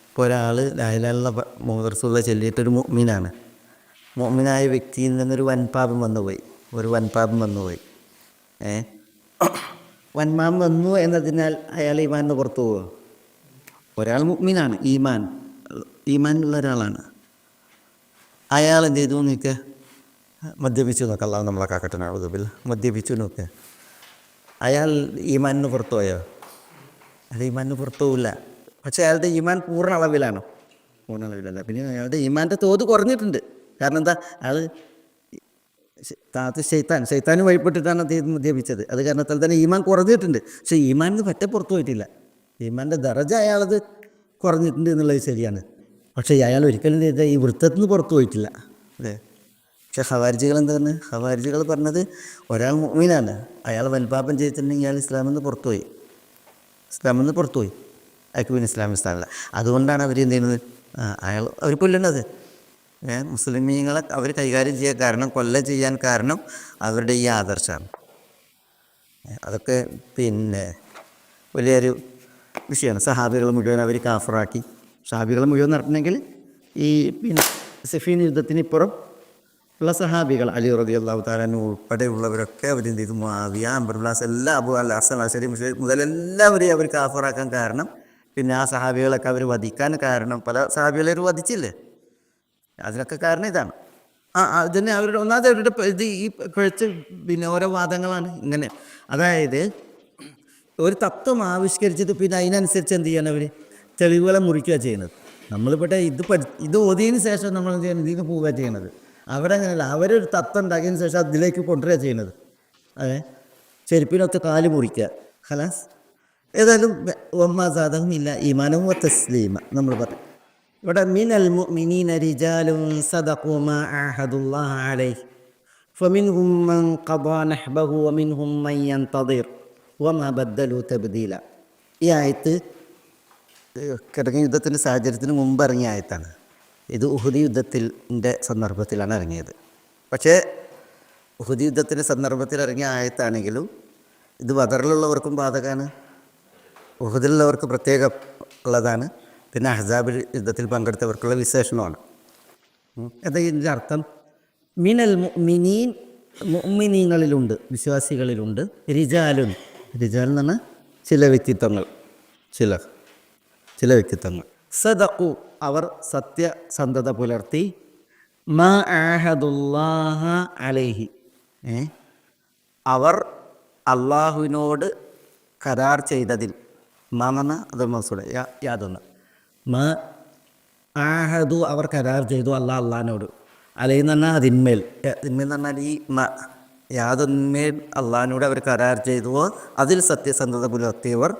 ഇപ്പോൾ ഒരാൾ ലായിലാലുള്ള മുഹമ്മദ് റസൂലുള്ളാഹി ചൊല്ലിയിട്ടൊരു മുഅ്മിനാണ്. മുഅ്മിനായ വ്യക്തിയിൽ നിന്നൊരു വൻപാപം വന്നുപോയി. വൻപാപം വന്നു എന്നതിനാൽ അയാൾ ഈമാനിൽ നിന്ന് പുറത്തു പോവുക. ഒരാൾ മുഅ്മിനാണ്, ഈമാനുള്ള ഒരാളാണ്. അയാൾ എന്ത് ചെയ്തു നോക്കുക, മദ്യപിച്ചു നോക്കുക. അല്ലാഹു നമ്മളെ കാക്കട്ടെ, നഊദുബിൽ. മദ്യപിച്ചു നോക്കുക. അയാൾ ഈമാനിന് പുറത്തു പോയോ? അയാൾ ഈമാനിന് പുറത്തു പോവില്ല. പക്ഷേ അയാളുടെ ഈമാൻ പൂർണ്ണ അളവിലാണോ? പൂർണ്ണ അളവിലല്ല. പിന്നെ അയാളുടെ ഈമാൻ്റെ തോത് കുറഞ്ഞിട്ടുണ്ട്. കാരണം എന്താ, അയാൾ ശൈത്താന് വഴിപ്പെട്ടിട്ടാണ് അദ്ദേഹം മദ്യപിച്ചത്. അത് കാരണത്താൽ തന്നെ ഈമാൻ കുറഞ്ഞിട്ടുണ്ട്. പക്ഷേ ഈമാനിന് പറ്റ പുറത്തു പോയിട്ടില്ല. ഈമാൻ്റെ ദറജ അയാളത് കുറഞ്ഞിട്ടുണ്ട് എന്നുള്ളത് ശരിയാണ്. പക്ഷേ അയാൾ ഒരിക്കലും ഈ വൃത്തത്തിൽ നിന്ന് പുറത്തു പോയിട്ടില്ല അല്ലേ. പക്ഷേ ഖവാരിജികൾ എന്താ പറഞ്ഞത്? ഖവാരിജികൾ പറഞ്ഞത് ഒരാൾ മുഅ്മിനാണ്, അയാൾ വൽപാപം ചെയ്തിട്ടുണ്ടെങ്കിൽ അയാൾ ഇസ്ലാമിൽ നിന്ന് പുറത്തുപോയി, അയാൾക്ക് പിന്നെ ഇസ്ലാമിൽ സ്ഥാനമില്ല. അതുകൊണ്ടാണ് അവർ എന്ത് ചെയ്യുന്നത്, അവർ കൊല്ലുന്നത്. മുസ്ലിമീങ്ങളെ അവർ കൈകാര്യം ചെയ്യാൻ കാരണം, കൊല്ല ചെയ്യാൻ കാരണം അവരുടെ ഈ ആദർശമാണ്. അതൊക്കെ പിന്നെ വലിയൊരു വിഷയമാണ്. സഹാബികൾ മുഴുവൻ അവർ കാഫറാക്കി. സഹാബികൾ മുഴുവൻ നടത്തണമെങ്കിൽ ഈ പിന്നെ സിഫീൻ യുദ്ധത്തിന് ഇപ്പുറം ഉള്ള സഹാബികൾ അലി റളിയല്ലാഹു തആല അൻഹു ഉൾപ്പെടെയുള്ളവരൊക്കെ അവരെന്ത് ചെയ്തു, മുആവിയ, അംർ ഇബ്നു എല്ലാം അബൂ അൽ ഹസൻ അശ്അരി മുതൽ എല്ലാവരെയും അവർ കാഫറാക്കാൻ കാരണം, പിന്നെ ആ സഹാബികളൊക്കെ അവർ വധിക്കാൻ കാരണം, പല സഹാബികളെ അവർ വധിച്ചില്ലേ, അതിനൊക്കെ കാരണം ഇതാണ്. ഇതിന് അവരുടെ ഒന്നാമത് അവരുടെ ഇത് ഈ കുഴച്ച് പിന്നെ ഓരോ വാദങ്ങളാണ് ഇങ്ങനെ. അതായത് ഒരു തത്വം ആവിഷ്കരിച്ചിട്ട് പിന്നെ അതിനനുസരിച്ച് എന്ത് ചെയ്യണം, അവർ തെളിവുകളെ മുറിക്കുക ചെയ്യുന്നത്. നമ്മളിവിടെ ഇത് ഓതിയതിന് ശേഷം നമ്മൾ എന്ത് ചെയ്യണം, ഇതിന് പോവുക ചെയ്യുന്നത്. അവിടെ അങ്ങനെയല്ല, അവരൊരു തത്വം ഉണ്ടാക്കിയതിന് ശേഷം അതിലേക്ക് കൊണ്ടുവരിക ചെയ്യുന്നത്. അതെ, ചെരുപ്പിനൊക്കെ കാല് മുറിക്കുക, ഖലാസ്. ഏതായാലും ഒമ്മാസാദവും ഇല്ല ഈമാനവും തസ്ലീമ നമ്മൾ പറയും. ഇവിടെ മിനൽ മുഅ്മിനീന റിജാലുൻ സദഖു മാ അഹദുല്ലാഹ അലൈഹി ഫമിൻഹും മൻ ഖദാ നഹ്ബഹു വമിൻഹും മൻ യൻതദിർ വമാ ബദ്ദലു തബ്ദീല. ഈ ആയത്ത് കിടങ്ങിയ യുദ്ധത്തിൻ്റെ സാഹചര്യത്തിന് മുമ്പ് ഇറങ്ങിയ ആയത്താണ്. ഇത് ഉഹുദ് യുദ്ധത്തിൻ്റെ സന്ദർഭത്തിലാണ് ഇറങ്ങിയത്. പക്ഷേ ഉഹുദ് യുദ്ധത്തിൻ്റെ സന്ദർഭത്തിൽ ഇറങ്ങിയ ആയത്താണെങ്കിലും ഇത് ബദറിലുള്ളവർക്കും ബാധകമാണ്, ഉഹുദിലുള്ളവർക്ക് പ്രത്യേകം ഉള്ളതാണ്, പിന്നെ അഹ്സാബ് യുദ്ധത്തിൽ പങ്കെടുത്തവർക്കുള്ള വിശേഷണമാണ്. എന്താ ഇതിൻ്റെ അർത്ഥം? മിനൽ മുഅ്മിനീൻ, മുഅ്മിനീങ്ങളിലുണ്ട്, വിശ്വാസികളിലുണ്ട്, റിജാലുൻ, റിജാൽ എന്ന് പറഞ്ഞാൽ ചില വ്യക്തിത്വങ്ങൾ, ചില വ്യക്തിത്വങ്ങൾ, സദഖു അവർ സത്യസന്ധത പുലർത്തി, മാ ആഹദുല്ലാഹ അലൈഹി അവർ അള്ളാഹുവിനോട് കരാർ ചെയ്തതിൽ, മാന്ന അത് മസൂടെ യാതൊന്ന്, മാ ആഹദു അവർ കരാർ ചെയ്തു അള്ളാഹിനോട്, അലൈന്ന് പറഞ്ഞാൽ അതിന്മേൽ എന്ന് പറഞ്ഞാൽ ഈ യാതൊന്മേൽ അള്ളാഹിനോട് അവർ കരാർ ചെയ്തുവോ അതിൽ സത്യസന്ധത പുലർത്തിയവർ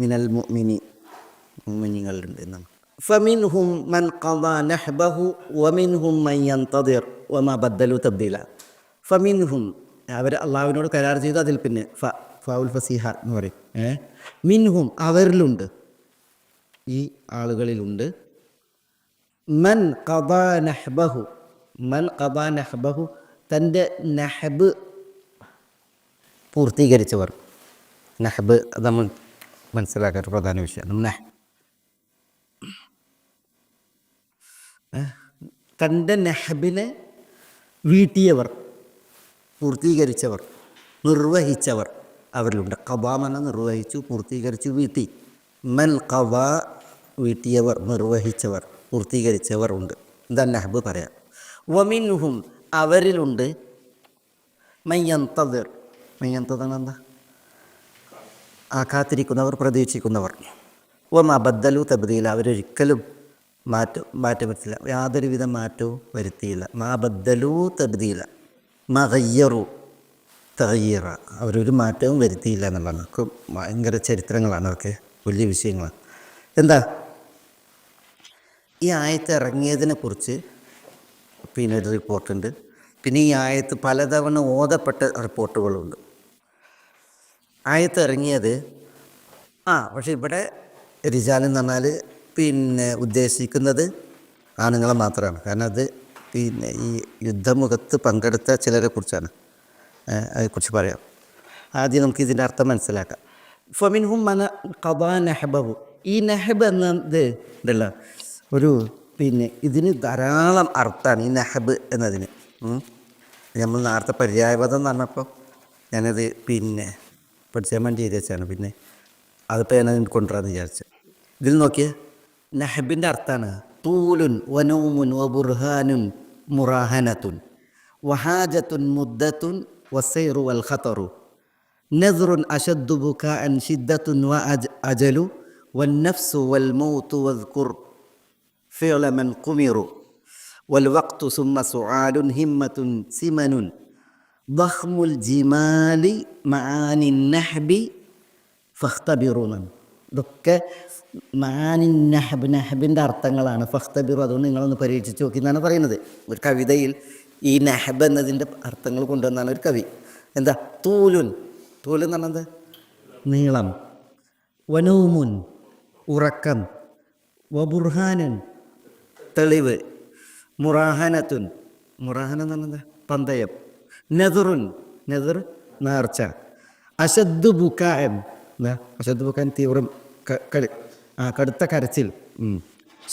മിനൽ മുഅ്മിനീങ്ങളുണ്ട് എന്നാണ്. ഫമിൻഹും മൻ ഖദാ നഹ്ബഹു വമിൻഹും മൻ യൻതദിർ വമാ ബദ്ദലു തബ്ദീല. ഫമിൻഹും അവർ അള്ളാഹുവിനോട് കരാർ ചെയ്തു, അതിൽ പിന്നെ ഫൗൽ ഫസീഹ എന്ന് പറയും. മിൻഹും അവരിലുണ്ട്, ഈ ആളുകളിലുണ്ട്, മൻ ഖദാ നഹ്ബഹു, മൻ ഖദാ നഹ്ബഹു തൻ്റെ നഹബ് പൂർത്തീകരിച്ചവർ. നഹബ് അത് നമ്മൾ മനസ്സിലാക്കാൻ പ്രധാന വിഷയമാണ്. തൻ്റെ നഹബിനെ വീട്ടിയവർ, പൂർത്തീകരിച്ചവർ, നിർവഹിച്ചവർ അവരിലുണ്ട്. ഖദാമന നിർവഹിച്ചു, പൂർത്തീകരിച്ചു, വീട്ടി. മൻ ഖദാ വീട്ടിയവർ, നിർവഹിച്ചവർ, പൂർത്തീകരിച്ചവർ ഉണ്ട്. ഇതാ നഹബ് പറയാം. വമിൻഹും അവരിലുണ്ട്, മൻ യൻതദിർ, എന്താ കാത്തിരിക്കുന്നവർ, പ്രതീക്ഷിക്കുന്നവർ. വമാ ബദ്ദലു തബ്ദീല അവരൊരിക്കലും മാറ്റം വരുത്തില്ല, യാതൊരുവിധ മാറ്റവും വരുത്തിയില്ല. മാ ബദ്ദലു തബ്ദീല, മാ ഗയ്യറു തഗയ്യറ അവരൊരു മാറ്റവും വരുത്തിയില്ല എന്നുള്ളതാണ്. ഒക്കെ ഭയങ്കര ചരിത്രങ്ങളാണ്, അതൊക്കെ വലിയ വിഷയങ്ങളാണ്. എന്താ ഈ ആയത്ത് ഇറങ്ങിയതിനെ കുറിച്ച് പിന്നെ ഒരു റിപ്പോർട്ടുണ്ട്. പിന്നെ ഈ ആയത്ത് പലതവണ ഓതപ്പെട്ട റിപ്പോർട്ടുകളുണ്ട്. ആയത്ത് ഇറങ്ങിയത് പക്ഷേ ഇവിടെ റിജാൽ എന്ന് പറഞ്ഞാൽ പിന്നെ ഉദ്ദേശിക്കുന്നത് ആണുങ്ങളെ മാത്രമാണ്. കാരണം അത് പിന്നെ ഈ യുദ്ധമുഖത്ത് പങ്കെടുത്ത ചിലരെ കുറിച്ചാണ്, അതേക്കുറിച്ച് പറയാം. ആദ്യം നമുക്ക് ഇതിൻ്റെ അർത്ഥം മനസ്സിലാക്കാം. ഫമിൻഹും മൻ ഖദാ നഹ്ബഹു, ഈ നഹബ് എന്നത് ഉണ്ടല്ലോ ഒരു പിന്നെ ഇതിന് ധാരാളം അർത്ഥമാണ് ഈ നഹബ് എന്നതിന്. നമ്മൾ നേരത്തെ പര്യായപദം എന്ന് പറഞ്ഞപ്പോൾ ഞാനത് പിന്നെ പഠിച്ചാൻ വേണ്ടി ചെയ്ത് വെച്ചാണ്, പിന്നെ അതിപ്പോൾ ഞാനത് കൊണ്ടുവരാമെന്ന് വിചാരിച്ചു. ഇതിൽ നോക്കിയേ, നഹബിൻ്റെ അർത്ഥമാണ് തൂലുൻ വനൂമുൻ വബുർഹാനുൻ മുറാഹനത്തുൻ വഹാജത്തുൻ മുദ്ദത്തുൻ വസൈറു വൽ ഖതറു നസ്റുൻ അശദ്ദു ബുകാഅൻ ശിദ്ദത്തുൻ വ അജലു വന്നഫ്സു വൽ മൗതു വദ്കുർ ഫിഅല മൻ ഖുമിറു വൽ വഖ്തു സുമ്മ സുആലുൻ ഹിമ്മത്തുൻ സിമനുൻ ضخമുൽ ജിമാലി മആനി നഹ്ബി ഫഖ്തബിറുന. ഇതൊക്കെ മാനിൻ നഹബ്, നഹബിൻ്റെ അർത്ഥങ്ങളാണ്. ഫഖ്തബിറു, അതുകൊണ്ട് നിങ്ങളൊന്ന് പരീക്ഷിച്ച് നോക്കി എന്നാണ് പറയുന്നത്. ഒരു കവിതയിൽ ഈ നഹബ് എന്നതിൻ്റെ അർത്ഥങ്ങൾ കൊണ്ടുവന്നാണ് ഒരു കവി. എന്താ? തൂലുൻ, തൂല് എന്ന് പറഞ്ഞത് നീളം, വനൂമുൻ ഉറക്കം, വബുർഹാനുൻ തെളിവ്, മുറാഹനത്തുൻ, മുറാഹന എന്ന് പറഞ്ഞത് പന്തയം, നെതറുൻ, നെതർ നേർച്ച, അശദ്ദു ബുക്കായൻ, അശദ്ദു ബുക്കാൻ തീവ്രം കടുത്ത കരച്ചിൽ,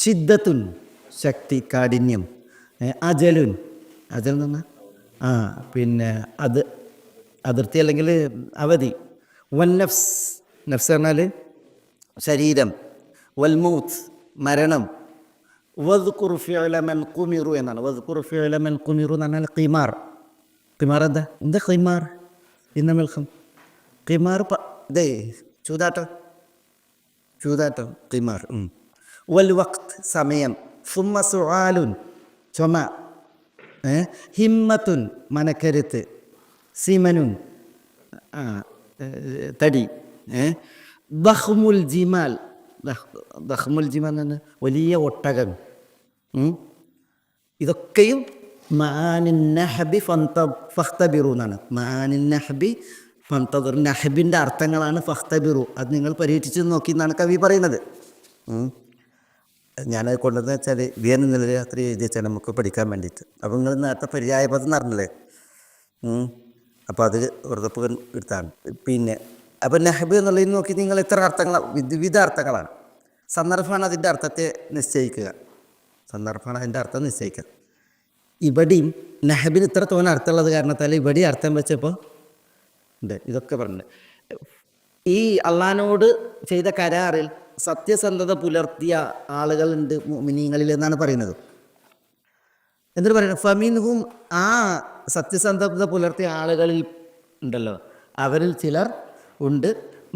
ഷിദ്ദത്തുൻ ശക്തി കാഠിന്യം, അജലുൻ, അജൽ എന്ന് പറഞ്ഞാൽ പിന്നെ അതിർത്തി അല്ലെങ്കിൽ അവധി, വന്നഫ്സ്, നഫ്സ് പറഞ്ഞാൽ ശരീരം, വൽമൂത്ത് മരണം, വദ്കുർ ഫിഅല മൻ ഖുമിറു എന്നാണ്. വദ്കുർ ഫിഅല മൻ ഖുമിറു എന്ന് പറഞ്ഞാൽ ഖിമാർ. ഖിമാർ എന്താ ഖിമാർ? ഇന്നമൽ ഖിമാർ ഇതേ ചൂതാട്ടം, ചൂതാട്ടം ഖിമാർ. വൽ വഖ്ത് സമയം, സുമ്മ സുആലുൻ ചുമ, ഹിമ്മത്തുൻ മനക്കരുത്ത്, സിമനുൻ തടി, ദഖ്മുൽ ജിമാൽ, ദഖ്മുൽ ജിമാൽ എന്ന് വലിയ ഒട്ടകം. ഇതൊക്കെയും മാനിൻ നഹബി ഫഖ്തബിറു എന്നാണ്. മാനിൻ നഹബി ഫന്തദർ, നഹബിൻ്റെ അർത്ഥങ്ങളാണ് ഫഖ്തബിറു. അത് നിങ്ങൾ പരീക്ഷിച്ച് നോക്കി എന്നാണ് കവി പറയുന്നത്. ഞാനത് കൊണ്ടുവന്ന് വെച്ചാൽ വിയൻ ഇന്നലെ രാത്രി എഴുതി വെച്ചാൽ നമുക്ക് പഠിക്കാൻ വേണ്ടിയിട്ട്. അപ്പോൾ നിങ്ങൾ നേരത്തെ പര്യായപദം എന്ന് പറഞ്ഞില്ലേ, അപ്പോൾ അത് വെറുതെ എടുത്താണ്. പിന്നെ അപ്പോൾ നഹബ് എന്നുള്ളതിന് നോക്കി നിങ്ങൾ എത്ര അർത്ഥങ്ങളാണ്, വിവിധ അർത്ഥങ്ങളാണ്. സന്ദർഭമാണ് അതിൻ്റെ അർത്ഥത്തെ നിശ്ചയിക്കുക, സന്ദർഭമാണ് അതിൻ്റെ അർത്ഥം നിശ്ചയിക്കുക. ഇവിടെയും നഹബിന് ഇത്ര തോന്നെ അർത്ഥമുള്ളത് കാരണത്താൽ ഇവിടെ അർത്ഥം വെച്ചപ്പോൾ ഉണ്ട് ഇതൊക്കെ പറഞ്ഞത്. ഈ അള്ളാഹിനോട് ചെയ്ത കരാറിൽ സത്യസന്ധത പുലർത്തിയ ആളുകളുണ്ട് മുഅ്മിനീങ്ങളിൽ എന്നാണ് പറയുന്നത്. എന്നിട്ട് പറയുന്നത് ഫമിൻഹും, ആ സത്യസന്ധത പുലർത്തിയ ആളുകളിൽ ഉണ്ടല്ലോ, അവരിൽ ചിലർ ഉണ്ട്,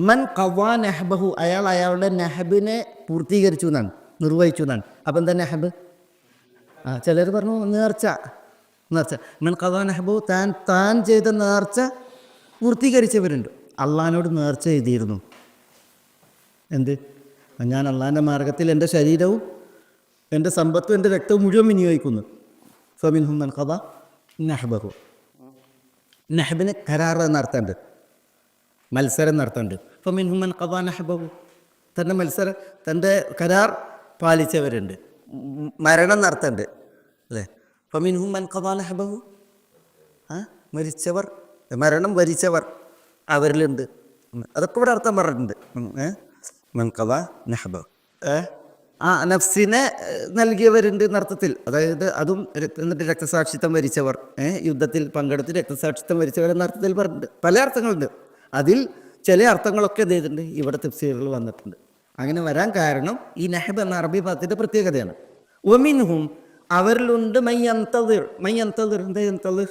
മൻ ഖവാ നഹബഹു, അയാളുടെ നഹബിനെ പൂർത്തീകരിച്ചു എന്നാണ്, നിർവഹിച്ചു എന്നാണ്. അപ്പം എന്താ നഹബ്? ചിലർ പറഞ്ഞു നേർച്ച, നേർച്ച. മൻ ഖവാ നഹബഹു, താൻ ചെയ്ത നേർച്ച പൂർത്തീകരിച്ചവരുണ്ട്. അള്ളാഹിനോട് നേർച്ച ചെയ്തിരുന്നു. എന്ത്? ഞാൻ അള്ളാഹിൻ്റെ മാർഗത്തിൽ എൻ്റെ ശരീരവും എൻ്റെ സമ്പത്തും എൻ്റെ രക്തവും മുഴുവൻ വിനിയോഗിക്കുന്നു. ഫമിൻഹും മൻ ഖവാ നഹബഹു, നഹബിന് കരാർ എന്നർത്ഥമുണ്ട്, മത്സരം നടത്തുന്നുണ്ട്. ഫമിൻഹും മൻ ഖവാ നഹബഹു, തൻ്റെ മത്സരം, തൻ്റെ കരാർ പാലിച്ചവരുണ്ട്. മരണം നടത്തുന്നുണ്ട് അല്ലേ? ഫമിൻഹും മൻ ഖവാ നഹബഹു, മരിച്ചവർ, മരണം വരിച്ചവർ അവരിലുണ്ട്. അതൊക്കെ ഇവിടെ അർത്ഥം പറഞ്ഞിട്ടുണ്ട്. മൻ ഖവാ നഹബഹു, നഫ്സിനെ നൽകിയവരുണ്ട് എന്നർത്ഥത്തിൽ. അതായത് അതും എന്നിട്ട് രക്തസാക്ഷിത്വം വരിച്ചവർ, യുദ്ധത്തിൽ പങ്കെടുത്ത് രക്തസാക്ഷിത്വം വരിച്ചവർ എന്നർത്ഥത്തിൽ പറഞ്ഞിട്ടുണ്ട്. പല അർത്ഥങ്ങളുണ്ട്. അതിൽ ചില അർത്ഥങ്ങളൊക്കെ എന്ത് ചെയ്തിട്ടുണ്ട്, ഇവിടെ തഫ്സീറുകൾ വന്നിട്ടുണ്ട്. അങ്ങനെ വരാൻ കാരണം ഈ നഹബ് എന്ന അറബി പദത്തിൻ്റെ പ്രത്യേകതയാണ്. വമിൻഹും, അവരിലുണ്ട് മയ്യന്തദിർ, മയ്യന്തദിർ എന്താ യന്തദിർ?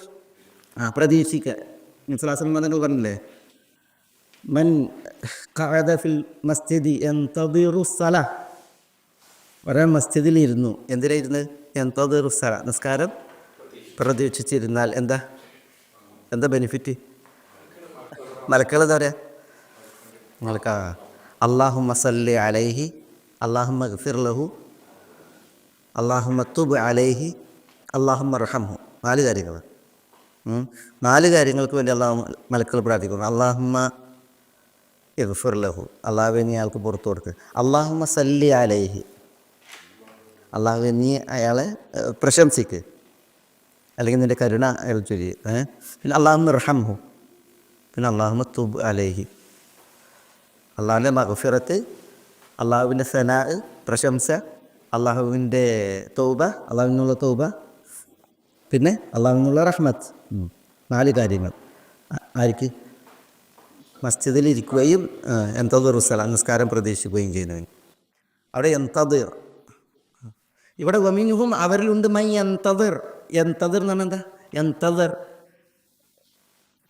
പ്രതീക്ഷിക്കുക. മുസ്ലാസം നിങ്ങൾ പറഞ്ഞില്ലേ, മൻ ഖഅദ ഫിൽ മസ്ജിദി യന്തദിറു സലാ, ഒരാൾ മസ്ജിദിൽ ഇരുന്നു. എന്തിനായിരുന്നു? യന്തദിറു സലാ, നിസ്കാരം പ്രതീക്ഷിച്ചിരുന്നാൽ എന്താ ബെനിഫിറ്റ്? മലക്കൾ എന്താ പറയുക? മലക്ക അല്ലാഹുമ്മ സല്ലി അലൈഹി, അല്ലാഹുമ്മ ഗഫിർ ലഹു, അല്ലാഹുമ്മ തുബ് അലൈഹി, അല്ലാഹുമ്മ റഹംഹു. 4 കാര്യങ്ങൾ. 4 കാര്യങ്ങൾക്ക് വേണ്ടി മലക്കൾ പ്രാർത്ഥിക്കുന്നു. അല്ലാഹുമ്മ ഗഫിർ ലഹു, അള്ളാഹുവേ നീ അയാൾക്ക് പുറത്തു കൊടുക്കുക. അല്ലാഹുമ്മ സല്ലി അലൈഹി, അള്ളാഹുവേ നീ അയാളെ പ്രശംസിക്ക്, അല്ലെങ്കിൽ നിൻ്റെ കരുണ അയാൾ ചൊല്ലി. പിന്നെ അല്ലാഹുമ്മ റഹംഹു, പിന്നെ അല്ലാഹുമ്മ തുബ് അലൈഹി, അള്ളാഹുവിൻ്റെ മഗ്ഫിറത്ത്, അള്ളാഹുവിൻ്റെ സനാ പ്രശംസ, അള്ളാഹുവിൻ്റെ തൗബ, അള്ളാഹുവിനുള്ള തൗബ, പിന്നെ അള്ളാഹുവിനുള്ള റഹ്മത്ത്. 4 കാര്യങ്ങൾ. ആർക്ക്? മസ്ജിദിൽ ഇരിക്കുകയും എന്തദിർ സലാ, നിസ്കാരം പ്രതീക്ഷിക്കുകയും ചെയ്യുന്നവൻ. അവിടെ എന്തദിർ. ഇവിടെ വമിൻഹും, അവരിലുണ്ട് മൈ എന്തദിർ. എന്തദിർ എന്ന് പറഞ്ഞാൽ എന്താ? എന്തദിർ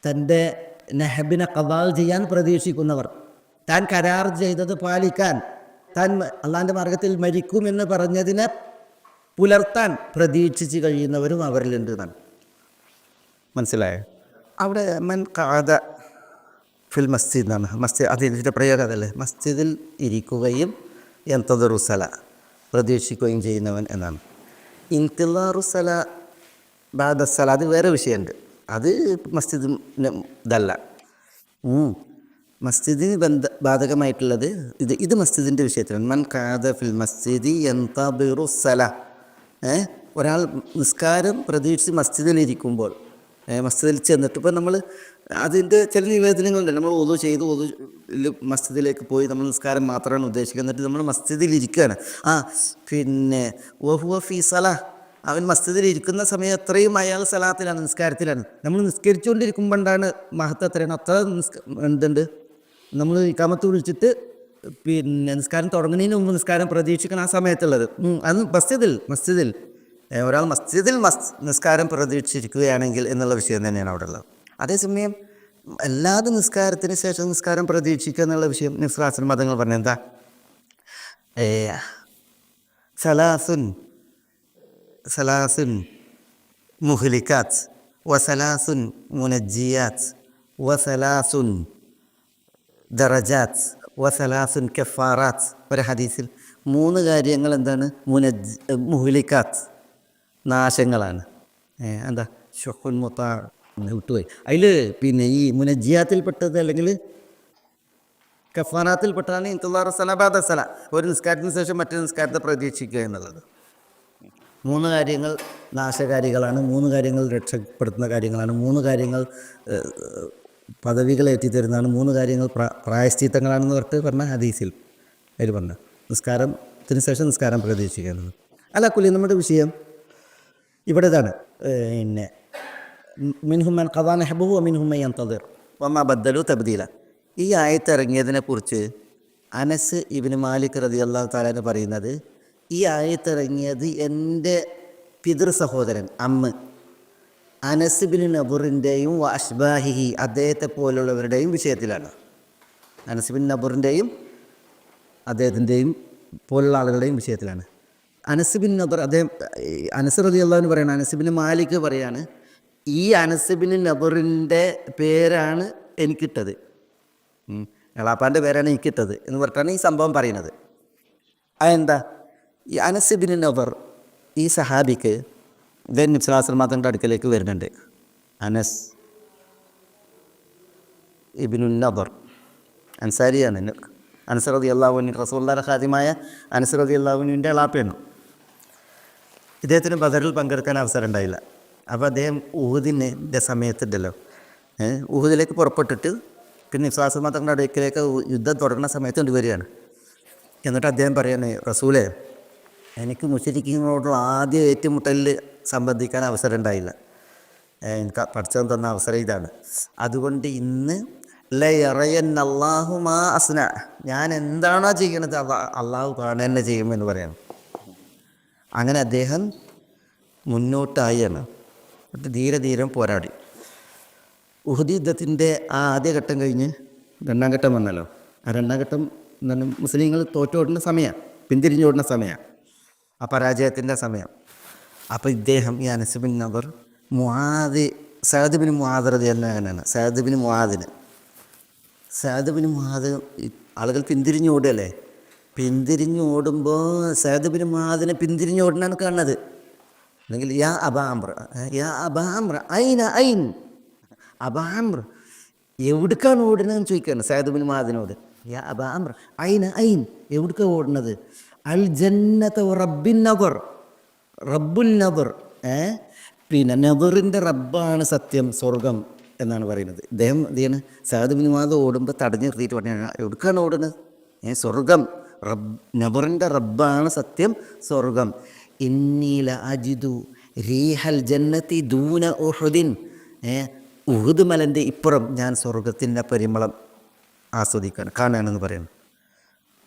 തൻ്റെ നഹബിനെ ഖദാ ചെയ്യാൻ പ്രതീക്ഷിക്കുന്നവർ, താൻ കരാർ ചെയ്തത് പാലിക്കാൻ, താൻ അള്ളാഹിൻ്റെ മാർഗത്തിൽ മരിക്കുമെന്ന് പറഞ്ഞതിനെ പുലർത്താൻ പ്രതീക്ഷിച്ച് കഴിയുന്നവരും അവരിലുണ്ട് എന്നാണ്. മനസ്സിലായോ? അവിടെ മൻ ഖഅദ ഫിൽ മസ്ജിദ് എന്നാണ്. മസ്ജിദ് അതിൻ്റെ പ്രയോഗം അതല്ലേ, മസ്ജിദിൽ ഇരിക്കുകയും യന്തദറുസല പ്രതീക്ഷിക്കുകയും ചെയ്യുന്നവൻ എന്നാണ്. ഇന്തിലാറുസല ബാദസല അത് വേറെ വിഷയമുണ്ട്. അത് മസ്ജിദ് ഇതല്ല. മസ്ജിദിന് ബാധകമായിട്ടുള്ളത് ഇത് മസ്ജിദിൻ്റെ വിഷയത്തിലാണ്. മൻ ഖാദ ഫിൽ മസ്ജിദി യന്തദിറുസല, ഒരാൾ നിസ്കാരം പ്രതീക്ഷിച്ച് മസ്ജിദിലിരിക്കുമ്പോൾ, മസ്ജിദിൽ ചെന്നിട്ട് ഇപ്പോൾ നമ്മൾ അതിൻ്റെ ചില നിവേദനങ്ങളുണ്ട്. നമ്മൾ ഒതു ചെയ്ത് മസ്ജിദിലേക്ക് പോയി നമ്മൾ നിസ്കാരം മാത്രമാണ് ഉദ്ദേശിക്കുന്നത്. എന്നിട്ട് നമ്മൾ മസ്ജിദിലിരിക്കുകയാണ്. പിന്നെ വഹുവ ഫീ സലാ, അവൻ മസ്ജിദിൽ ഇരിക്കുന്ന സമയം അത്രയും അയാൾ സലാത്തിലാണ്, നിസ്കാരത്തിലാണ്. നമ്മൾ നിസ്കരിച്ചുകൊണ്ടിരിക്കുമ്പോഴാണ് മഹത്വം എത്രയാണ്, അത്ര എന്തുണ്ട്. നമ്മൾ ഇഖാമത്ത് വിളിച്ചിട്ട് പിന്നെ നിസ്കാരം തുടങ്ങുന്നതിന് മുമ്പ് നിസ്കാരം പ്രതീക്ഷിക്കണം ആ സമയത്തുള്ളത്. അത് മസ്ജിദിൽ ഒരാൾ മസ്ജിദിൽ നിസ്കാരം പ്രതീക്ഷിച്ചിരിക്കുകയാണെങ്കിൽ എന്നുള്ള വിഷയം തന്നെയാണ് അവിടെ ഉള്ളത്. അതേസമയം അല്ലാതെ നിസ്കാരത്തിന് ശേഷം നിസ്കാരം പ്രതീക്ഷിക്കുക എന്നുള്ള വിഷയം നിസ്കാര മതങ്ങൾ പറഞ്ഞ എന്താ, സലാസുൻ മുഹ്ലിക്കാത്ത് വസലാസുൻ മുനജ്ജിയാത്ത് വസലാസുൻ ദറജാത്ത് വസലാസുൻ കഫാറാത്ത്. ഒരു ഹദീസിൽ 3 കാര്യങ്ങൾ എന്താണ്, മുഹ്ലിക്കാത്ത് നാശങ്ങളാണ്. എന്താ ഷുഹുൻ മുത്താ വിട്ടുപോയി. അതിൽ പിന്നെ ഈ മുനജ്ജിയാത്തിൽപ്പെട്ടത് അല്ലെങ്കിൽ കഫാറാത്തിൽപ്പെട്ടതാണ് ഇന്തിലാറു സല ബാദ സല, ഒരു നിസ്കാരത്തിന് ശേഷം മറ്റൊരു നിസ്കാരത്തെ പ്രതീക്ഷിക്കുക എന്നുള്ളത്. 3 കാര്യങ്ങൾ നാശകാരികളാണ്, 3 കാര്യങ്ങൾ രക്ഷപ്പെടുത്തുന്ന കാര്യങ്ങളാണ്, 3 കാര്യങ്ങൾ പദവികൾ എത്തിത്തരുന്നതാണ്, 3 കാര്യങ്ങൾ പ്രായശ്ചിത്തങ്ങളാണെന്ന് പറഞ്ഞ ഹദീസിൽ അതിൽ പറഞ്ഞു. നിസ്കാരത്തിന് ശേഷം നിസ്കാരം പ്രതീക്ഷിക്കുന്നത്. അലാക്കുലി നമ്മുടെ വിഷയം ഇവിടെ ഇതാണ്. പിന്നെ മിൻഹും മൻ ഖദാ നഹ്ബഹു വമിൻഹും മൻ യന്തദിർ വമാ ബദ്ദലു തബ്ദീല. ഈ ആയത്ത് ഇറങ്ങിയതിനെക്കുറിച്ച് അനസ് ഇബ്നു മാലിക് റളിയല്ലാഹു തആല എന്ന് പറയുന്നത്, ഈ ആയത്ത് ഇറങ്ങിയത് എൻ്റെ പിതൃ സഹോദരൻ അനസ് ബിൻ നബറിൻ്റെയും അഷ്ബാഹിഹി അദ്ദേഹത്തെ പോലുള്ളവരുടെയും വിഷയത്തിലാണ്. അനസ് ബിൻ നബറിൻ്റെയും അദ്ദേഹത്തിൻ്റെയും പോലുള്ള ആളുകളുടെയും വിഷയത്തിലാണ്. അനസ് ബിൻ നബർ അദ്ദേഹം അനസ് റളിയല്ലാഹു അൻഹു പറയാണ്, അനസ് ബിൻ മാലിക് പറയാണ്, ഈ അനസ് ബിൻ നബറിൻ്റെ പേരാണ് എനിക്കിട്ടത്, എളാപ്പാൻ്റെ പേരാണ് എനിക്കിട്ടത് എന്ന് പറഞ്ഞിട്ടാണ് ഈ സംഭവം പറയുന്നത്. അതെന്താ, ഈ അനസ് ബിൻ നബർ ഈ സഹാബിക്ക് നബി സല്ലല്ലാഹു അലൈഹി വസല്ലം തങ്ങളുടെ അടുക്കലേക്ക് വരുന്നുണ്ട്. അനസ് ഇബ്നു നബർ അൻസാരിയാണ്. അനസ് റളിയല്ലാഹു അൻഹു റസൂലുള്ളാഹിയുടെ ഖാദിമായ അനസ് റളിയല്ലാഹു അൻഹുവിൻ്റെ എളാപ്പയാണ്. ഇദ്ദേഹത്തിന് ബദറിൽ പങ്കെടുക്കാൻ അവസരം ഉണ്ടായില്ല. അപ്പോൾ അദ്ദേഹം ഊഹദിൻ്റെ സമയത്തുണ്ടല്ലോ, ഊഹദിലേക്ക് പുറപ്പെട്ടിട്ട് പിന്നെ നബി സല്ലല്ലാഹു അലൈഹി വസല്ലം തങ്ങളുടെ അടുക്കലേക്ക് യുദ്ധം തുടങ്ങുന്ന സമയത്ത് കൊണ്ടുവരികയാണ്. എന്നിട്ട് അദ്ദേഹം പറയാണ്, റസൂലേ, എനിക്ക് മുശ്രിക്കീങ്ങളോടുള്ള ആദ്യ ഏറ്റുമുട്ടലിൽ സംബന്ധിക്കാൻ അവസരം ഉണ്ടായില്ല, എനിക്ക് പഠിച്ചവൻ തന്ന അവസരം ഇതാണ്. അതുകൊണ്ട് ഇന്ന് ലയറയന്നല്ലാഹു മാ അസ്ന, ഞാൻ എന്താണോ ചെയ്യണത് അള്ളാഹു കാണുക തന്നെ ചെയ്യുമെന്ന് പറയണം. അങ്ങനെ അദ്ദേഹം മുന്നോട്ടായാണ്. എന്നിട്ട് ധീരെ പോരാടി. ഉഹദ് യുദ്ധത്തിൻ്റെ ആ ആദ്യഘട്ടം കഴിഞ്ഞ് 2ാം ഘട്ടം വന്നല്ലോ. ആ 2ാം ഘട്ടം എന്താണ്, മുസ്ലിങ്ങൾ തോറ്റോടുന്ന സമയമാണ്, പിന്തിരിഞ്ഞോടുന്ന സമയമാണ്, ആ പരാജയത്തിൻ്റെ സമയം. അപ്പോൾ ഇദ്ദേഹം ഈ Anas bin Nabar Saad bin Muadh റളിയല്ലാഹു അൻഹു, സഅദ് ബിൻ മുആദ് ആളുകൾ പിന്തിരിഞ്ഞോടുകയല്ലേ, പിന്തിരിഞ്ഞോടുമ്പോൾ സഅദ് ബിൻ മുആദിനെ പിന്തിരിഞ്ഞോടനാണ് കാണുന്നത്. അല്ലെങ്കിൽ യാ അബാ അംർ ഐൻ അബാ അംർ, എവിടേക്കാണ് ഓടുന്നതെന്ന് ചോദിക്കുകയാണ് സഅദ് ബിൻ മുആദിനോട്. യാ അബാ അംർ ഐൻ എവിടേക്കാണ് ഓടുന്നത്? അൽ ജന്നത റബ്ബിൻ നദർ, റബ്ബുൽ നദർ, പിന്നെ നദറിൻ്റെ റബ്ബാണ് സത്യം, സ്വർഗം എന്നാണ് പറയുന്നത്. ഇദ്ദേഹം എന്ത് ചെയ്യണം, സഅദ് ബിൻ മുആദ് ഓടുമ്പോൾ തടഞ്ഞു നിർത്തിയിട്ട് പറഞ്ഞാൽ എവിടേക്കാണ് ഓടുന്നത്? സ്വർഗം, നദറിൻ്റെ റബ്ബാണ് സത്യം, സ്വർഗം. ഇന്നീല അജിദു റീഹൽ ജന്നത്തി ദൂന ഉഹുദിൻ, ഉഹുദ് മലൻ്റെ ഇപ്പുറം ഞാൻ സ്വർഗത്തിൻ്റെ പരിമളം കാണാനെന്ന് പറയുന്നു.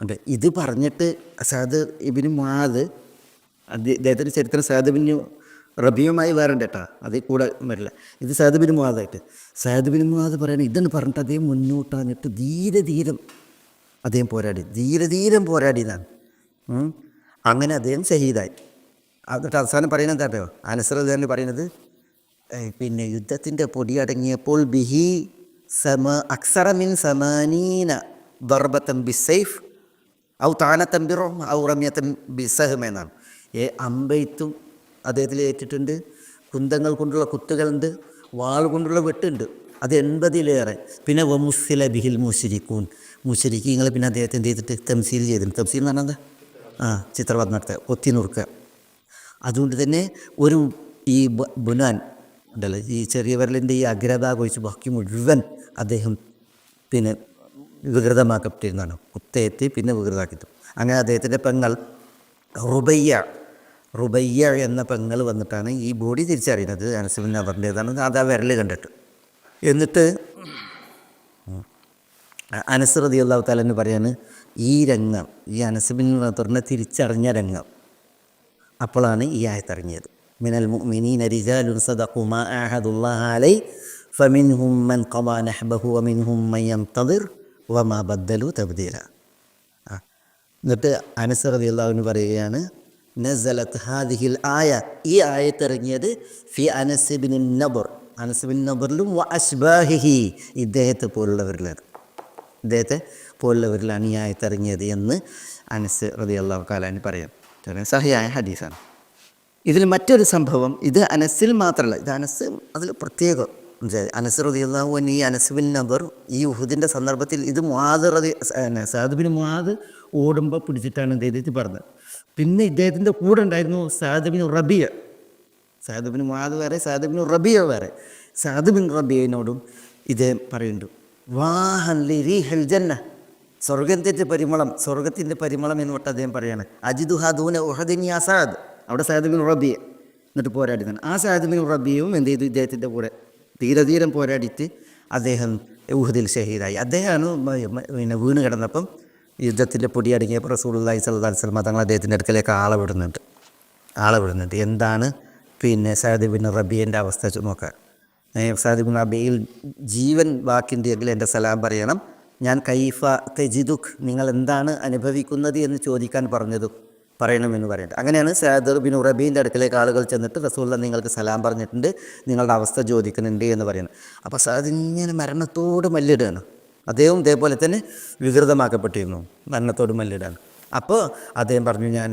അതെ, ഇത് പറഞ്ഞിട്ട് സഅദ് ഇബ്നു മുആദ്, അദ്ദേഹത്തിൻ്റെ ചരിത്രം സഅദ് ബിൻ റബിയുമായി വേറെ കേട്ടോ, അതിൽ കൂടെ വരില്ല. ഇത് സഅദ് ബിൻ മുആദായിട്ട് സഅദ് ബിൻ മുആദ് പറയുന്നത് ഇതെന്ന് പറഞ്ഞിട്ട് അദ്ദേഹം മുന്നോട്ടാഞ്ഞിട്ട് ധീരം അദ്ദേഹം പോരാടിയതാണ്. അങ്ങനെ അദ്ദേഹം ഷഹീദായി. എന്നിട്ട് അവസാനം പറയുന്നത് എന്താ അറിയോ, അനസ് റളിയല്ലാഹു അൻഹു പറയുന്നത്, പിന്നെ യുദ്ധത്തിൻ്റെ പൊടി അടങ്ങിയപ്പോൾ ബിഹി അക്സറ മിൻ സമാനീന ദർബത്തൻ ബിസൈഫ് ഔ താനത്തൻ ബിറോം ഔ റമ്യത്തൻ ബിസഹം എന്നാണ്. അമ്പെയ്ത്തും അദ്ദേഹത്തിൽ ഏറ്റിട്ടുണ്ട്, കുന്തങ്ങൾ കൊണ്ടുള്ള കുത്തുകളുണ്ട്, വാൾ കൊണ്ടുള്ള വെട്ടുണ്ട്, അത് 80-ലേറെ. പിന്നെ വമുസ്സില ബിഹിൽ മുശ്രിക്കൂൻ, മുശ്രിക്കീങ്ങൾ പിന്നെ അദ്ദേഹത്തെ എന്ത് ചെയ്തിട്ട് തംസീൽ ചെയ്തിട്ടുണ്ട്. തംസീൽ എന്ന് പറഞ്ഞാൽ ചിത്രപഥം നടത്തുക, കൊത്തി നുറുക്കുക. അതുകൊണ്ട് തന്നെ ഒരു ഈ ബുനാൻ ഉണ്ടല്ലോ, ഈ ചെറിയ വിരലിൻ്റെ ഈ അഗ്രഭാഗം ഒഴിച്ച് ബാക്കി മുഴുവൻ അദ്ദേഹം പിന്നെ വികൃതമാക്കപ്പെട്ടിരുന്നതാണ്. കുത്തേറ്റ് പിന്നെ വികൃതമാക്കിയിട്ടു. അങ്ങനെ അദ്ദേഹത്തിൻ്റെ പെങ്ങൾ റുബയ്യ എന്ന പെങ്ങൾ വന്നിട്ടാണ് ഈ ബോഡി തിരിച്ചറിയുന്നത് അനസ് ബിൻ നദറിൻ്റേതാണ്. അത് ആ വിരൽ കണ്ടിട്ട്. എന്നിട്ട് അനസ് റളിയല്ലാഹു തആല എന്ന് പറയാണ്, ഈ രംഗം, ഈ അനസ് ബിൻ നദറിനെ തിരിച്ചറിഞ്ഞ രംഗം അപ്പോഴാണ് ഈ ആയത്തിറങ്ങിയത്. മിനൽ മുഅ്മിനീന റിജാലുൻ സദഖു മാ ആഹദുല്ലാഹ അലൈഹി ഫമിൻഹും മൻ ഖദാ നഹ്ബഹു വമിൻഹും മൻ യൻതദിർ വമാ ബദ്ദലു തബ്ദീല. എന്നിട്ട് അനസ് റളിയല്ലാഹു അൻഹു പറയുകയാണ്, നസലത്ത് ഹാദിഹിൽ ആയ, ഈ ആയത്തിറങ്ങിയത് ഫി അനസ് ബിൻ നദർ, അനസ് ബിൻ നദറിലും വ അശ്ബാഹിഹി, ഇദ്ദേഹത്തെ പോലുള്ളവരിലാണ് ഈ ആയത്തിറങ്ങിയത് എന്ന് അനസ് റളിയല്ലാഹു തആല അൻഹു പറയാം. സഹിയായ ഹദീസാണ്. ഇതിൽ മറ്റൊരു സംഭവം, ഇത് അനസിൽ മാത്രമല്ല, ഇത് അനസ് അതിൽ പ്രത്യേകം. അനസ് റളിയല്ലാഹു അൻഹു ഈ അനസ് ബിൻ നദർ ഈ ഉഹുദിൻ്റെ സന്ദർഭത്തിൽ ഇത് സഅദ് ബിൻ മുആദ് ഓടുമ്പോൾ പിടിച്ചിട്ടാണ് ഇദ്ദേഹത്തെ പറഞ്ഞത്. പിന്നെ ഇദ്ദേഹത്തിൻ്റെ കൂടെ ഉണ്ടായിരുന്നു Saad bin Rabia. Saad bin Muadh വേറെ, സഅദ് ബിൻ റബിയ വേറെ. സഅദ് ബിൻ റബിയനോടും ഇദ്ദേഹം പറയുന്നുണ്ട്, വാഹൻ ലി റീഹൽ ജന്ന, സ്വർഗത്തിൻ്റെ പരിമളം എന്ന് തൊട്ട് അദ്ദേഹം പറയാണ്, അജിദുഹാ ദൂന ഉഹദിൻ യാ സഅദ്. അവിടെ സഅദ് ബിൻ റബിയ എന്നിട്ട് പോരാടുന്നതാണ്. ആ സഅദ് ബിൻ റബിയയും എന്ത് ചെയ്തു, ഇദ്ദേഹത്തിൻ്റെ കൂടെ തീരം പോരാടിയിട്ട് അദ്ദേഹം ഉഹദിൽ ഷഹീദായി. അദ്ദേഹമാണ് പിന്നെ വീണ് കിടന്നപ്പം യുദ്ധത്തിൻ്റെ പൊടി അടങ്ങിയപ്പോൾ റസൂലുള്ളാഹി സ്വല്ലല്ലാഹു അലൈഹി വസല്ലം തങ്ങൾ അദ്ദേഹത്തിൻ്റെ അടുക്കലേക്ക് ആളെ വിടുന്നുണ്ട്. എന്താണ് പിന്നെ സഅദ് ബിൻ റബിയൻ്റെ അവസ്ഥ നോക്കാൻ. സഅദ് ബിൻ റബിയിൽ ജീവൻ ബാക്കിയുണ്ടെങ്കിൽ എൻ്റെ സലാം പറയണം. ഞാൻ കൈഫ തജിദുക്, നിങ്ങൾ എന്താണ് അനുഭവിക്കുന്നത് എന്ന് ചോദിക്കാൻ പറയണമെന്ന് പറയട്ടെ. അങ്ങനെയാണ് സഅദ് ബിൻ റബീൻ്റെ അടുക്കലേക്ക് ആളുകൾ ചെന്നിട്ട് റസൂലുള്ളാഹി നിങ്ങൾക്ക് സലാം പറഞ്ഞിട്ടുണ്ട്, നിങ്ങളുടെ അവസ്ഥ ചോദിക്കുന്നുണ്ട് എന്ന് പറയുന്നത്. അപ്പോൾ സഅദ് ഇങ്ങനെ മരണത്തോട് മല്ലിടുകയാണ്. അദ്ദേഹം ഇതേപോലെ തന്നെ വികൃതമാക്കപ്പെട്ടിരുന്നു, മരണത്തോട് മല്ലിടാണ്. അപ്പോൾ അദ്ദേഹം പറഞ്ഞു, ഞാൻ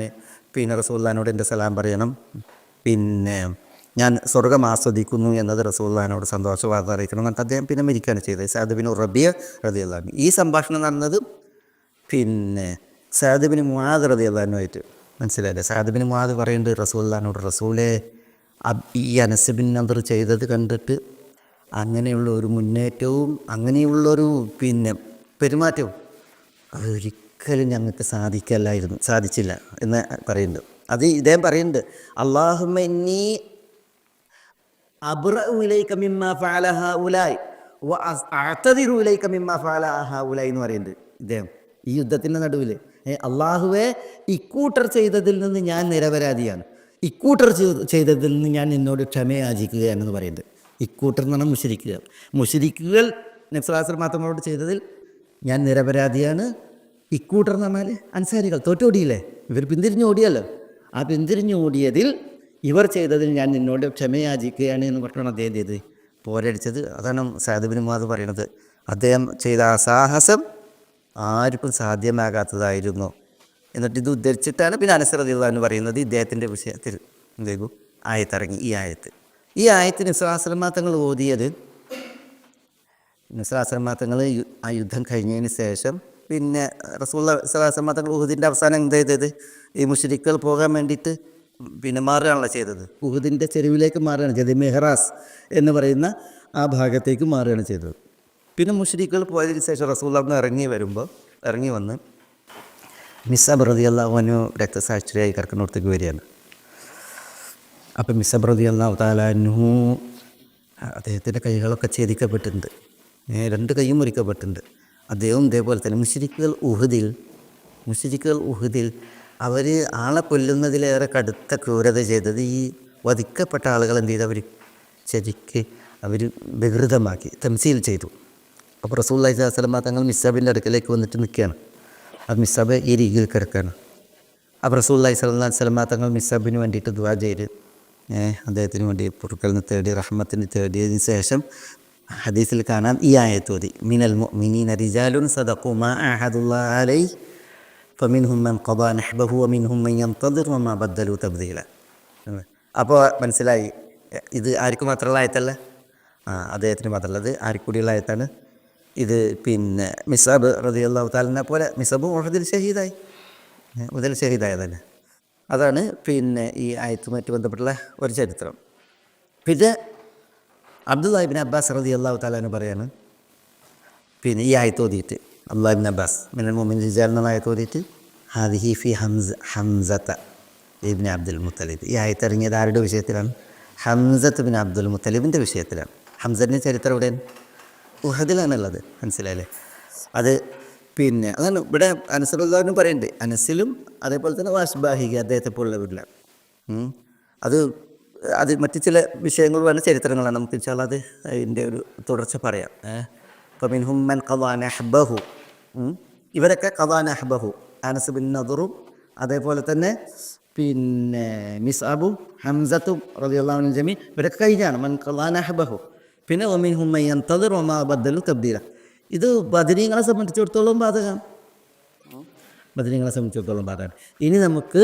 പിന്നെ റസൂലുള്ളാഹിനോട് എൻ്റെ സലാം പറയണം, പിന്നെ ഞാൻ സ്വർഗ്ഗം ആസ്വദിക്കുന്നു എന്നത് റസൂലുള്ളാഹിനോട് സന്തോഷവാർത്ത അറിയിക്കണം എന്നിട്ട് അദ്ദേഹം പിന്നെ മരിക്കുകയാണ് ചെയ്തത്. സഅദ് ബിൻ റബിയ റളിയല്ലാഹു അൻഹു. ഈ സംഭാഷണം നടന്നത് പിന്നെ സഅദ് ബിൻ മുആദ് റളിയല്ലാഹു അൻഹുമായിട്ട്. മനസ്സിലായില്ലേ? സഅദ് ബിൻ മുആദ് പറയുന്നുണ്ട് റസൂലുള്ളാഹിനോട്, റസൂലേ ഈ അനസ് ബിൻ നദർ ചെയ്തത് കണ്ടിട്ട് അങ്ങനെയുള്ള ഒരു മുന്നേറ്റവും അങ്ങനെയുള്ളൊരു പിന്നെ പെരുമാറ്റവും അതൊരിക്കലും ഞങ്ങൾക്ക് സാധിച്ചില്ല എന്ന് പറയുന്നുണ്ട്. അത് ഇദ്ദേഹം പറയുന്നുണ്ട്, അല്ലാഹുമ്മ ഇന്നി അബ്റഉ ഇലൈക മിമ്മാ ഫഅല ഹൗലായി വ അഅ്തദിറു ഇലൈക മിമ്മാ ഫഅല ഹൗലായി എന്ന് പറയുന്നുണ്ട് ഇദ്ദേഹം ഈ യുദ്ധത്തിൻ്റെ നടുവിൽ. അള്ളാഹുവെ, ഇക്കൂട്ടർ ചെയ്തതിൽ നിന്ന് ഞാൻ നിരപരാധിയാണ്, ഇക്കൂട്ടർ ചെയ്തതിൽ നിന്ന് ഞാൻ നിന്നോട് ക്ഷമയാചിക്കുകയാണെന്ന് പറയുന്നത്. ഇക്കൂട്ടർ എന്ന് പറഞ്ഞാൽ മുശ്രിക്കുകൾ നബി സല്ലല്ലാഹു അലൈഹി വസല്ലം ചെയ്തതിൽ ഞാൻ നിരപരാധിയാണ്. ഇക്കൂട്ടർ എന്ന് പറഞ്ഞാൽ അൻസാരികൾ തോറ്റോടിയില്ലേ, ഇവർ പിന്തിരിഞ്ഞ് ഓടിയല്ലോ, ആ പിന്തിരിഞ്ഞ് ഓടിയതിൽ ഇവർ ചെയ്തതിൽ ഞാൻ നിന്നോട് ക്ഷമയാചിക്കുകയാണ് എന്ന് പറഞ്ഞാണ് അദ്ദേഹം ചെയ്ത് പോരടിച്ചത്. അതാണ് സഅദ് ബിൻ മുആദ് പറയുന്നത്, അദ്ദേഹം ചെയ്ത ആ സാഹസം ആർക്കും സാധ്യമാകാത്തതായിരുന്നു. എന്നിട്ട് ഇത് ഉദ്ധരിച്ചിട്ടാണ് പിന്നെ അനസ് റളിയല്ലാഹു അൻഹു പറയുന്നത് ഇദ്ദേഹത്തിൻ്റെ വിഷയത്തിൽ എന്തേക്കും ആയത്തിറങ്ങി. ഈ ആയത്തിന് നബി സല്ലല്ലാഹു അലൈഹി വസല്ലം തങ്ങൾ ഓതിയത്, നബി സല്ലല്ലാഹു അലൈഹി വസല്ലം തങ്ങൾ ആ യുദ്ധം കഴിഞ്ഞതിന് ശേഷം പിന്നെ റസൂലുള്ളാഹി സ്വല്ലല്ലാഹു അലൈഹി വസല്ലം തങ്ങൾ ഉഹുദിൻ്റെ അവസാനം എന്ത് ചെയ്തത്, ഈ മുശ്രിക്കുകൾ പോകാൻ വേണ്ടിയിട്ട് പിന്നെ മാറുകയാണല്ലോ ചെയ്തത്. ഉഹുദിൻ്റെ ചെരുവിലേക്ക് മാറുകയാണ് ചെയ്തത്, മെഹ്റാസ് എന്ന് പറയുന്ന ആ ഭാഗത്തേക്ക് മാറുകയാണ് ചെയ്തത്. പിന്നെ മുശ്രിക്കുകൾ പോയതിന് ശേഷം റസൂലുള്ളാഹി ഇറങ്ങി വന്ന് മിസ്അബ് റളിയല്ലാഹു അൻഹു രക്തസാക്ഷിയായി കിടക്കുന്നിടത്തേക്ക് വരികയാണ്. അപ്പം മിസ്അബ് റളിയല്ലാഹു തആല അൻഹു അദ്ദേഹത്തിൻ്റെ കൈകളൊക്കെ ഛേദിക്കപ്പെട്ടിട്ടുണ്ട്, 2 കൈയും മുറിക്കപ്പെട്ടിട്ടുണ്ട്. അദ്ദേഹവും ഇതേപോലെ തന്നെ മുശ്രിക്കുകൾ ഉഹുദിൽ അവർ ആളെ കൊല്ലുന്നതിലേറെ കടുത്ത ക്രൂരത ചെയ്തത് ഈ വധിക്കപ്പെട്ട ആളുകൾ എന്ത് ചെയ്തു, അവർ വികൃതമാക്കി തംസീൽ ചെയ്തു. അപ്പോൾ റസൂലുള്ളാഹി സ്വല്ലല്ലാഹു അലൈഹി വസല്ലം തങ്ങൾ മിസ്അബിൻ്റെ അടുക്കലേക്ക് വന്നിട്ട് നിൽക്കുകയാണ്. അത് മിസ്അബ് ഈ രീതിയിൽ കിടക്കുകയാണ്. അപ്പോൾ റസൂലുള്ളാഹി സ്വല്ലല്ലാഹു അലൈഹി വസല്ലം തങ്ങൾ മിസ്അബിന് വേണ്ടിയിട്ട് ദുആ ചെയ്ത് അദ്ദേഹത്തിന് വേണ്ടി പൊറുക്കലിന് തേടി റഹ്മത്തിന് തേടിയതിന് ശേഷം ഹദീസിൽ കാണാം ഈ ആയത്തോതി മിനൽ മുഅ്മിനീന റിജാലുൻ സദഖു മാ അഹദുല്ലാഹി അലൈഹി ഫമിൻഹും മൻ ഖദാ നഹ്ബഹു വമിൻഹും മൻ യൻതദിർ വമാ ബദ്ദലു തബ്ദീല. അപ്പോൾ മനസ്സിലായി ഇത് ആർക്കും മാത്രമുള്ള ആയത്തല്ല, അദ്ദേഹത്തിന് മാത്രമുള്ളത് ആർക്കൂടിയുള്ള ആയത്താണ് ഇത്. പിന്നെ മിസ്അബ് റളിയല്ലാഹു തആലയെ പോലെ മിസ്അബ് ഉഹദിൽ ഷഹീദായതല്ലേ. അതാണ് പിന്നെ ഈ ആയത്തുമായിട്ട് ബന്ധപ്പെട്ടുള്ള ഒരു ചരിത്രം. പിന്നെ അബ്ദുല്ലാഹി ഇബ്നു അബ്ബാസ് റളിയല്ലാഹു തആല പറയാണ്, പിന്നെ ഈ ആയത്തോതിയിട്ട് അബ്ദുല്ലാഹി ഇബ്നു അബ്ബാസ് മിനൽ മുഅ്മിനീന റിജാൽ എന്ന ആയത്തോതിയിട്ട് ഹാദിഹി ഫി ഹംസത ഇബ്നു അബ്ദുൽ മുത്തലിബ്. ഈ ആയത്തിറങ്ങിയത് ആരുടെ വിഷയത്തിലാണ്? ഹംസത്ത് ബിൻ അബ്ദുൽ മുത്തലിബിൻ്റെ വിഷയത്തിലാണ്. ഹംസൻ്റെ ചരിത്രം എവിടെയാണ്? ഉഹദിലാണുള്ളത്. മനസ്സിലായില്ലേ? അത് പിന്നെ അതാണ് ഇവിടെ അനസ് റളിയല്ലാഹു പറയുന്നുണ്ട്. അനസിലും അതേപോലെ തന്നെ വാഷ്ബാഹിക അദ്ദേഹത്തെ പോലുള്ളവരിലാണ്. അത് മറ്റു ചില വിഷയങ്ങൾ പറഞ്ഞ ചരിത്രങ്ങളാണ്. നമുക്ക് ഇൻഷാ അല്ലാഹ് അത് അതിൻ്റെ ഒരു തുടർച്ച പറയാം. ഇപ്പം മിൻഹും മൻ ഖദാ നഹ്ബഹു, ഇവരൊക്കെ ഖദാ നഹ്ബഹു, അനസ് ബിൻ നദറും അതേപോലെ തന്നെ പിന്നെ മിസ്അബും ഹംസത്തും റളിയല്ലാഹു അൻഹും ജമീ ഇവരൊക്കെ കഴിഞ്ഞാണ്. മൻ ഖദാ നഹ്ബഹു. പിന്നെ വമിൻഹും മൻ യൻതദിർ വമാ ബദ്ദലു തബ്ദീല. ഇത് ബദരീങ്ങളെ സംബന്ധിച്ചിടത്തോളം ബാധകമാണ്. ഇനി നമുക്ക്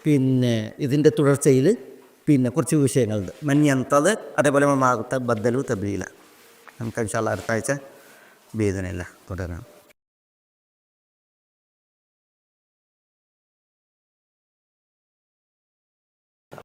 പിന്നെ ഇതിൻ്റെ തുടർച്ചയിൽ പിന്നെ കുറച്ച് വിഷയങ്ങളുണ്ട്. മൻ യൻതദിർ അതേപോലെ വമാ ബദ്ദലു തബ്ദീല. നമുക്ക് ഇൻഷാ അല്ലാഹ് അടുത്ത ആഴ്ച ബിഇദ്നില്ലാഹ് തുടരാം.